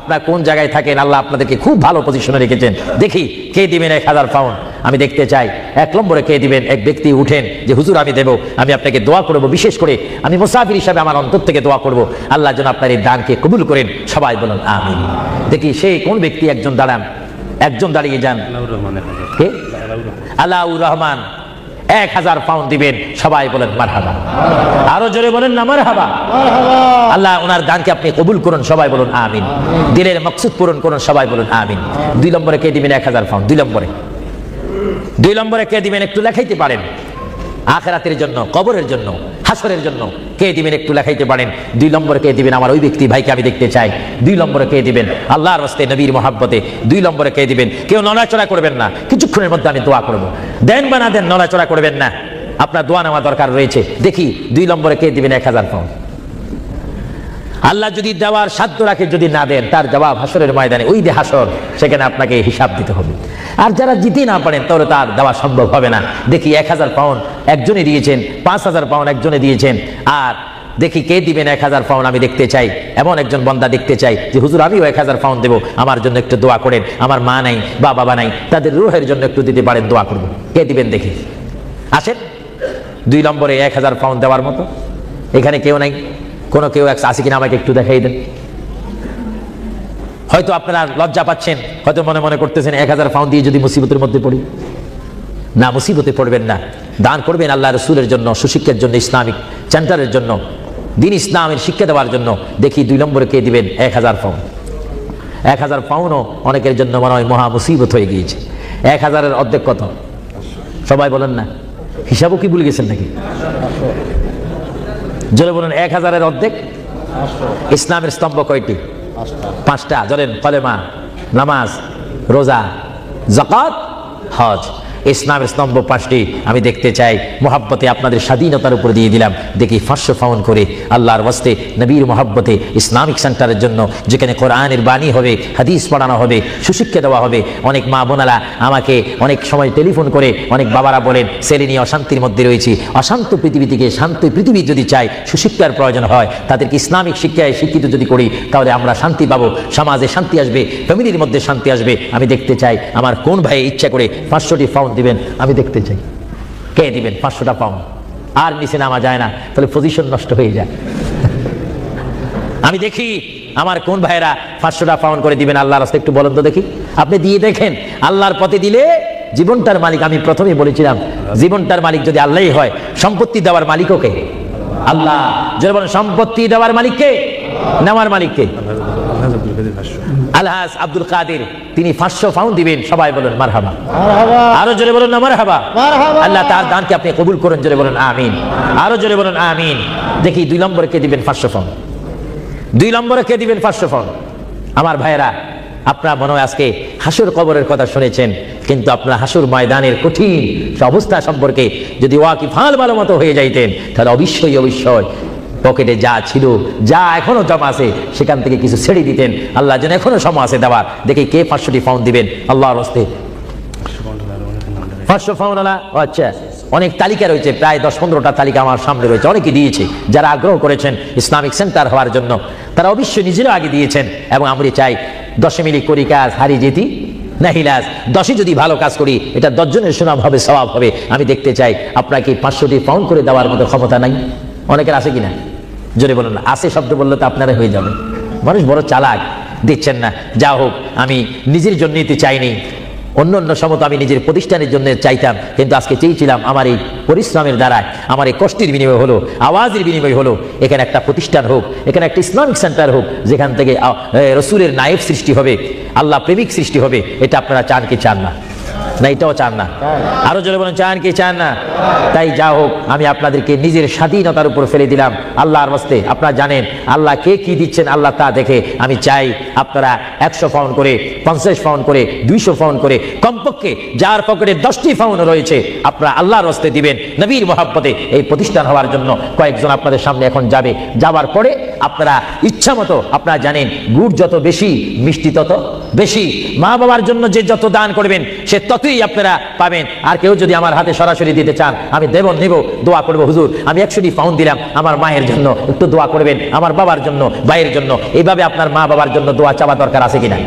আপনার কোন জায়গায় থাকেন, আল্লাহ আপনাদেরকে খুব ভালো পজিশনে রেখেছেন। দেখি কে দিবেন 1000 পাউন্ড আমি দেখতে চাই। 1 নম্বরে কে দিবেন? এক ব্যক্তি উঠেন যে হুজুর আমি দেব, আমি আপনাকে দোয়া করব, বিশেষ করে আমি মুসাফির হিসাবে আমার অন্তর থেকে দোয়া করব আল্লাহ যেন আপনার এই দানকে কবুল করেন। সবাই বলুন আমিন। দেখি সেই কোন ব্যক্তি? একজন দাঁড়ান, একজন দাঁড়িয়ে যান। কে? আলাউর রহমান 1000 পাউন্ড দিবেন। সবাই বলেন মারহাবা। আরো জোরে বলেন না মারহাবা। আল্লাহ ওনার দানকে আপনি কবুল করুন। সবাই বলুন আমিন। দিলের মাকসুদ পূরণ করুন। সবাই বলুন আমিন। 2 নম্বরে কে দিবেন 1000 পাউন্ড? 2 নম্বরে কে দিবেন? একটু লেখাইতে পারেন। আখিরাতের জন্য, কবরের জন্য, হাসরের জন্য কে দিবেন? একটু লেখাইতে পারেন। 2 নম্বরে কে দিবেন? আমার ওই ব্যক্তি ভাইকে আমি দেখতে চাই। 2 নম্বরে কে দিবেন? আল্লাহর রাস্তায় নবীর মহব্বতে 2 নম্বরে কে দিবেন? কেউ নড়াচড়া করবেন না, কিছুক্ষণের মধ্যে আমি দোয়া করব। দেন বা না দেন, নড়াচড়া করবেন না, আপনার দোয়া নেওয়া দরকার রয়েছে। দেখি 2 নম্বরে কে দিবেন 1000 পাউন্ড? আল্লাহ যদি দেওয়ার সাধ্য রাখে, যদি না দেন তার জবাব হাসরের ময়দানে, ওই যে হাসর, সেখানে আপনাকে হিসাব দিতে হবে। আর যারা জিতে না পারেন তাহলে তার দেওয়া সম্ভব হবে না। দেখি 1000 পাউন্ড একজনে দিয়েছেন, 5000 পাউন্ড একজনে দিয়েছেন। আর দেখি কে দিবেন 1000 পাউন্ড আমি দেখতে চাই। এমন একজন বান্দা দেখতে চাই যে হুজুর আমিও 1000 পাউন্ড দেবো, আমার জন্য একটু দোয়া করেন। আমার মা নাই বা বাবা নাই, তাদের রূহের জন্য একটু দিতে পারেন, দোয়া করবো। কে দিবেন দেখি? আসেন। 2 নম্বরে 1000 পাউন্ড দেওয়ার মতো এখানে কেউ নাই? কোনো কেউ আছে কিনা আমাকে একটু দেখাই দেন। হয়তো আপনারা লজ্জা পাচ্ছেন, হয়তো মনে মনে করতেছেন 1000 পাউন্ড দিয়ে যদি মুসিবতের মধ্যে পড়ি। না, মুসিবতে পড়বেন না। দান করবেন আল্লাহ রসুলের জন্য, সুশিক্ষার জন্য, ইসলামিক সেন্টারের জন্য, দিন ইসলামের শিক্ষা দেওয়ার জন্য। দেখি 2 নম্বরে কে দিবেন 1000 পাউন্ড? 1000 পাউন্ডও অনেকের জন্য মনে হয় মহা মুসিবত হয়ে গিয়েছে। 1000-এর অর্ধেক কত? সবাই বলেন না, হিসাবও কি ভুলে গেছেন নাকি? জোরে বলুন 1000-এর অর্ধেক। ইসলামের স্তম্ভ কয়টি? 5টা। জোরেন কলেমা, নামাজ, রোজা, যাকাত, হজ। ইসলামের স্তম্ভ 5টি আমি দেখতে চাই। মোহাব্বতে আপনাদের স্বাধীনতার উপর দিয়ে দিলাম। দেখি 500 পাউন্ড করে আল্লাহর ওয়াস্তে নবীর মোহাব্বতে ইসলামিক সেন্টারের জন্য, যেখানে কোরআনের বাণী হবে, হাদিস পড়ানো হবে, সুশিক্ষা দেওয়া হবে। অনেক মা বোনেরা আমাকে অনেক সময় টেলিফোন করে, অনেক বাবারা বলেন ছেলে নিয়ে অশান্তির মধ্যে রয়েছি। অশান্ত পৃথিবী থেকে শান্তি পৃথিবী যদি চাই, সুশিক্ষার প্রয়োজন হয়, তাদেরকে ইসলামিক শিক্ষায় শিক্ষিত যদি করি, তাহলে আমরা শান্তি পাবো, সমাজে শান্তি আসবে, ফ্যামিলির মধ্যে শান্তি আসবে। আমি দেখতে চাই আমার কোন ভাই ইচ্ছা করে 500টি পাউন্ড দিবেন, আমি দেখতে চাই। কে দিবেন 500টা পাউন্ড? আর নিচে নামা যায় না, তাহলে পজিশন নষ্ট হয়ে যায়। আমি দেখি আমার কোন ভাইরা 500টা পাউন্ড করে দিবেন আল্লাহর রাস্তায়, একটু বলেন তো দেখি। আপনি দিয়ে দেখেন, আল্লাহর পথে দিলে জীবনটার মালিক, আমি প্রথমেই বলেছিলাম, জীবনটার মালিক যদি আল্লাহই হয়, সম্পত্তি দেওয়ার মালিকও কে? আল্লাহ। যদি বলেন সম্পত্তি দেওয়ার মালিক কে, নেওয়ার মালিক কে? আলহাজ আব্দুল কাদের, তিনি 500 পাউন্ড দিবেন। সবাই বলেন মারহাবা। আরো জোরে বলুন না মারহাবা। আল্লাহ তার দানকে আপনি কবুল করেন। জোরে বলুন আমিন। আরো জোরে বলুন আমিন। দেখি 2 নম্বরে কে দিবেন 500 পাউন্ড? 2 নম্বরে কে দিবেন 500 পাউন্ড? আমার ভাইয়েরা, আপনারা মনে হয় আজকে হাসুর কবরের কথা শুনেছেন, কিন্তু আপনারা হাসুর ময়দানের কঠিন অবস্থা সম্পর্কে যদি ওয়াকিফাল ভালো মতো হয়ে যাইতেন, তাহলে অবশ্যই পকেটে যা ছিল, যা এখনো জমা আছে, সেখান থেকে কিছু ছেড়ে দিতেন। আল্লাহ যেন এখনো সময় আছে দেওয়ার। দেখি কে 500টি পাউন্ড দিবেন আল্লাহর হস্তে? 500 পাউন্ড আলা। আচ্ছা, অনেক তালিকা রয়েছে, প্রায় 10-15টা তালিকা আমার সামনে রয়েছে, অনেকে দিয়েছে। যারা আগ্রহ করেছেন ইসলামিক সেন্টার হওয়ার জন্য তারা অবশ্যই নিজেরাও আগে দিয়েছেন। এবং আমরা চাই 10 মিলি করি কাজ হারি যেতি নাহিলাজ, 10ই যদি ভালো কাজ করি এটা 10 জনের সুনাম হবে, সওয়াব হবে। আমি দেখতে চাই আপনাকে 500টি পাউন্ড করে দেওয়ার মতো ক্ষমতা নাই? অনেকের আছে কিনা? জোরে বলুন না। আছে শব্দ বললে তো আপনারা হয়ে যাবে। মানুষ বড় চালাক, দিচ্ছেন না। যা হোক, আমি নিজের জন্য নিতে চাইনি, অন্য অন্য সমত আমি নিজের প্রতিষ্ঠানের জন্য চাইতাম, কিন্তু আজকে চেয়েছিলাম আমার এই পরিশ্রমের দ্বারায়, আমার এই কষ্টের বিনিময় হলো, আওয়াজের বিনিময় হলো, এখানে একটা প্রতিষ্ঠান হোক, এখানে একটা ইসলামিক সেন্টার হোক, যেখান থেকে রসুলের নায়েব সৃষ্টি হবে, আল্লাহ প্রেমিক সৃষ্টি হবে। এটা আপনারা চান কি চান না? না এটাও চান না? আরো জোরে বলেন, চান কি চান না? তাই যা হোক, আমি আপনাদেরকে নিজের স্বাধীনতার উপর ফেলে দিলাম আল্লাহর ওয়াস্তে। আপনারা জানেন আল্লাহ কে কি দিচ্ছেন, আল্লাহ তা দেখে। আমি চাই আপনারা 100 পাউন্ড করে, 50 পাউন্ড করে, 200 পাউন্ড করে, কমপক্ষে যার পকেটে 10টি পাউন্ড রয়েছে আপনারা আল্লাহর ওয়াস্তে দিবেন নবীর মহব্বতে। এই প্রতিষ্ঠান হওয়ার জন্য কয়েকজন আপনাদের সামনে এখন যাবে, যাবার পরে আপনারা ইচ্ছা মতো, আপনারা জানেন গুড় যত বেশি মিষ্টি তত বেশি। মা বাবার জন্য যে যত দান করবেন সে ততই আপনারা পাবেন। আর কেউ যদি আমার হাতে সরাসরি দিতে চান, আমি দেব, নিব, দোয়া করবো, হুজুর আমি 100টি পাউন্ড দিলাম, আমার মায়ের জন্য একটু দোয়া করবেন, আমার বাবার জন্য, ভাইয়ের জন্য। এইভাবে আপনার মা বাবার জন্য দোয়া চাওয়া দরকার আছে কিনা?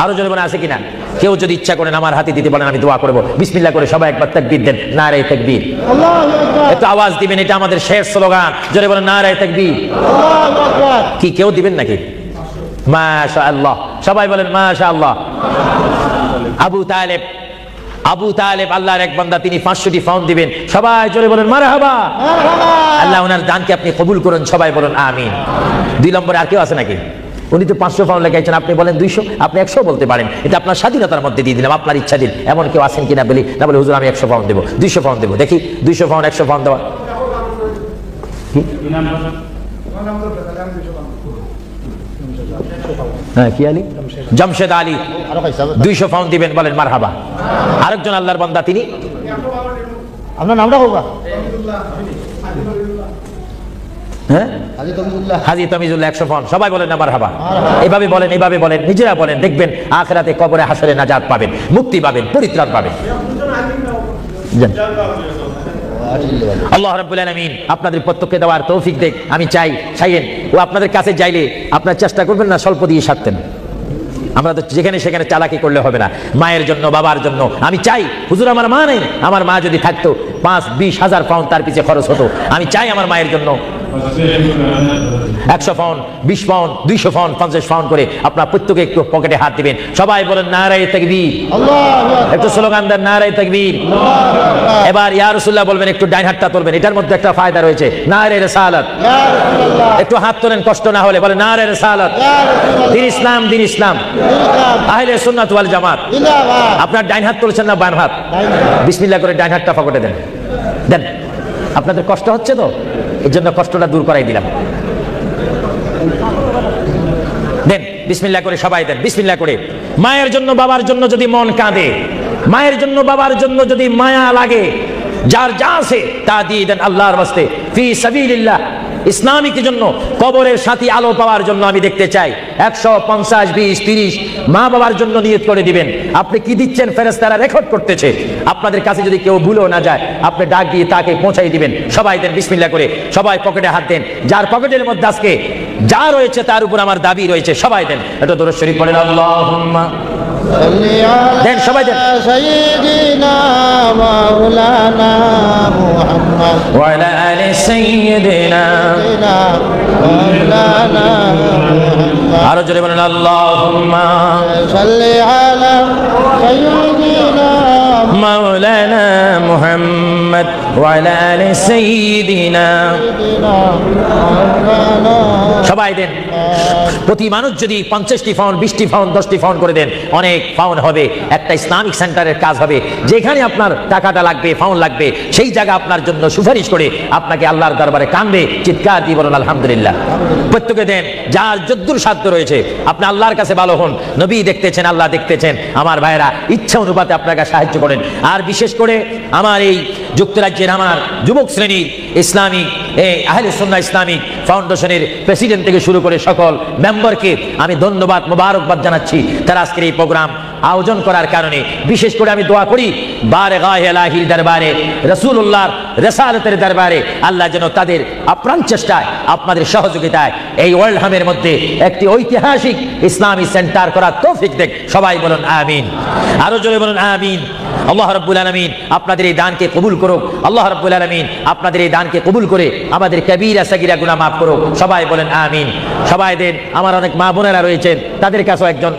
আরো জোরে বলেন, আছে কিনা? কেউ যদি ইচ্ছা করেন আমার হাতে দিতে বলেন, আমি দোয়া করবো। বিসমিল্লাহ করে সবাই একবার তাকবীর দেন, নারে তাকবীর। একটু আওয়াজ দিবেন, এটা আমাদের শেষ স্লোগান। জোরে বলেন, নারে তাকবীর। কি কেউ দিবেন নাকি? মাশাআল্লাহ, সবাই বলেন মাশাআল্লাহ। আবু তালেব আল্লাহর এক বান্দা, তিনি 500টি পাউন্ড দিবেন। সবাই জোরে বলেন মারহাবা। আল্লাহ ওনার দানকে আপনি কবুল করুন, সবাই বলেন আমিন। 2 নম্বরে আর কেউ আছে নাকি? উনি তো 500 পাউন্ড লেগাইছেন, আপনি বলেন 200, আপনি 100 বলতে পারেন। এটা আপনার স্বাধীনতার মধ্যে দিয়ে দিলাম, আপনার ইচ্ছা দিন। এমন কেউ আছেন কিনা বলি না, বলে হুজুর আমি 100 পাউন্ড দেবো, 200 পাউন্ড দেবো। দেখি 200 পাউন্ড, 100 পাউন্ড দেওয়া। হ্যাঁ, কি আলী? জামশেদ আলী 200 পাউন্ড দিবেন, বলেন মারহাবা। আরেকজন আল্লাহর বান্দা, তিনি আপনার নামটা হোক, হ্যাঁ, হাজী তমিজুল্লাহ 100 পাউন্ড। সবাই বলেন না মারহাবা। এইভাবে বলেন, এইভাবে বলেন, নিজেরা বলেন, দেখবেন আখিরাতে কবরে হাসরে নাজাত পাবেন, মুক্তি পাবেন, পরিত্রাণ পাবেন। আল্লাহ রাব্বুল আলামিন আপনাদের প্রত্যেককে দেওয়ার তৌফিক দেখ। আমি চাই চাইয়েন ও আপনাদের কাছে যাইলে আপনার চেষ্টা করবেন না স্বল্প দিয়ে সারতেন। আমরা তো যেখানে সেখানে চালাকি করলে হবে না। মায়ের জন্য, বাবার জন্য আমি চাই, হুজুর আমার মা নেই, আমার মা যদি থাকতো 5-20 হাজার পাউন্ড তার পিছিয়ে খরচ হতো। আমি চাই আমার মায়ের জন্য 100 পাউন্ড, 20 পাউন্ড, 200 পাউন্ড, 50 পাউন্ড করে আপনার প্রত্যেকে একটু পকেটে হাত দিবেন। সবাই বলেন নারে তাকবীর। একটু স্লোগান দেন, নারে তাকবীর। এবার ইয়া রাসূলুল্লাহ বলবেন, একটু ডাইন হাতটা তুলবেন, এটার মধ্যে একটা ফায়দা রয়েছে। নারে রিসালাত। একটু হাত তোলেন কষ্ট না হলে, বলেন নারে রিসালাত। দিন ইসলাম, দিন ইসলাম, আহলে সুন্নাত ওয়াল জামাত। আপনার ডাইন হাত তুলছেন না বাম হাত? বিসমিল্লাহ করে ডাইন হাতটা পকেটে দেন, দেন। আপনাদের কষ্ট হচ্ছে তো, এর জন্য কষ্টটা দূর করাই দিলাম। দেন বিসমিল্লাহ করে, সবাই দেন বিসমিল্লাহ করে। মায়ের জন্য, বাবার জন্য যদি মন কাঁদে, মায়ের জন্য, বাবার জন্য যদি মায়া লাগে, যার যা আছে তা দিয়ে দেন আল্লাহর ওয়াস্তে, ফি সাবিলিল্লাহ। ইসলামিক জন্য, কবরের সাথী আলো পাওয়ার জন্য আমি দেখতে চাই 150, 20, 30 মা বাবার জন্য নিয়ত করে দিবেন। আপনি কি দিচ্ছেন ফেরেশতারা রেকর্ড করতেছে। আপনাদের কাছে যদি কেউ ভুলেও না যায়, আপনি ডাক দিয়ে তাকে পৌঁছাই দিবেন। সবাই দেন বিসমিল্লাহ করে, সবাই পকেটে হাত দেন। যার পকেটের মধ্যে আজকে যা রয়েছে তার উপর আমার দাবি রয়েছে, সবাই দেন। এটা দরুদ শরীফ পড়েন, আল্লাহুম্মা দেন, সবাই দেন। সাইয়্যিদিনা মাওলানা মুহাম্মদ ওয়া আলা আলি সাইয়্যিদিনা মাওলানা মুহাম্মদ। আরো জোরে বলেন, আল্লাহুম্মা সাল্লি আলা সাইয়্যিদিনা মাওলানা মুহাম্মদ ওয়া আলা আলি সাইয়্যিদিনা মাওলানা। সবাই দেন। প্রতি মানুষ যদি 50টি পাউন্ড, 20টি পাউন্ড, 10টি পাউন্ড করে দেন, অনেক পাউন্ড হবে। একটা ইসলামিক সেন্টারের কাজ হবে। যেখানে আপনার টাকাটা লাগবে, পাউন্ড লাগবে, সেই জায়গা আপনার জন্য সুপারিশ করে আপনাকে আল্লাহর দরবারে কাঁদবে, চিৎকার দিয়ে বলুন আলহামদুলিল্লাহ। প্রত্যেকে দেন, যার যদ্দুর সাধ্য রয়েছে। আপনি আল্লাহর কাছে ভালো হন, নবী দেখতেছেন, আল্লাহ দেখতেছেন। আমার ভাইয়েরা, ইচ্ছা অনুপাতে আপনাকে সাহায্য করেন। আর বিশেষ করে আমার এই যুক্তরাজ্যের আমার যুবক শ্রেণীর ইসলামিক এই আহলে সুন্নাহ ইসলামিক ফাউন্ডেশনের প্রেসিডেন্ট থেকে শুরু করে সকল মেম্বারকে আমি ধন্যবাদ মোবারকবাদ জানাচ্ছি তারা আজকের এই প্রোগ্রাম আয়োজন করার কারণে। বিশেষ করে আমি দোয়া করি বারগাহ ইলাহির দরবারে, রাসূলুল্লাহর রিসালাতের দরবারে আল্লাহ যেন তাদের আপ্রাণ চেষ্টায় আপনাদের সহযোগিতায় এই ওয়ার্ল্ড হামের মধ্যে একটি ঐতিহাসিক ইসলামী সেন্টার করার তৌফিক দেখ। সবাই বলুন আমিন, আরো জোরে বলুন আমিন। আল্লাহ রাব্বুল আলামিন আপনাদের এই দানকে কবুল করুক। আল্লাহ রাব্বুল আলামিন আপনাদের এই দানকে কবুল করে আমাদের কবিরা সাগীরা গুনাহ মাফ করুক। সবাই বলেন আমিন। সবাই দেন। আমার অনেক মা বোনেরা রয়েছেন, তাদের কাছেও একজন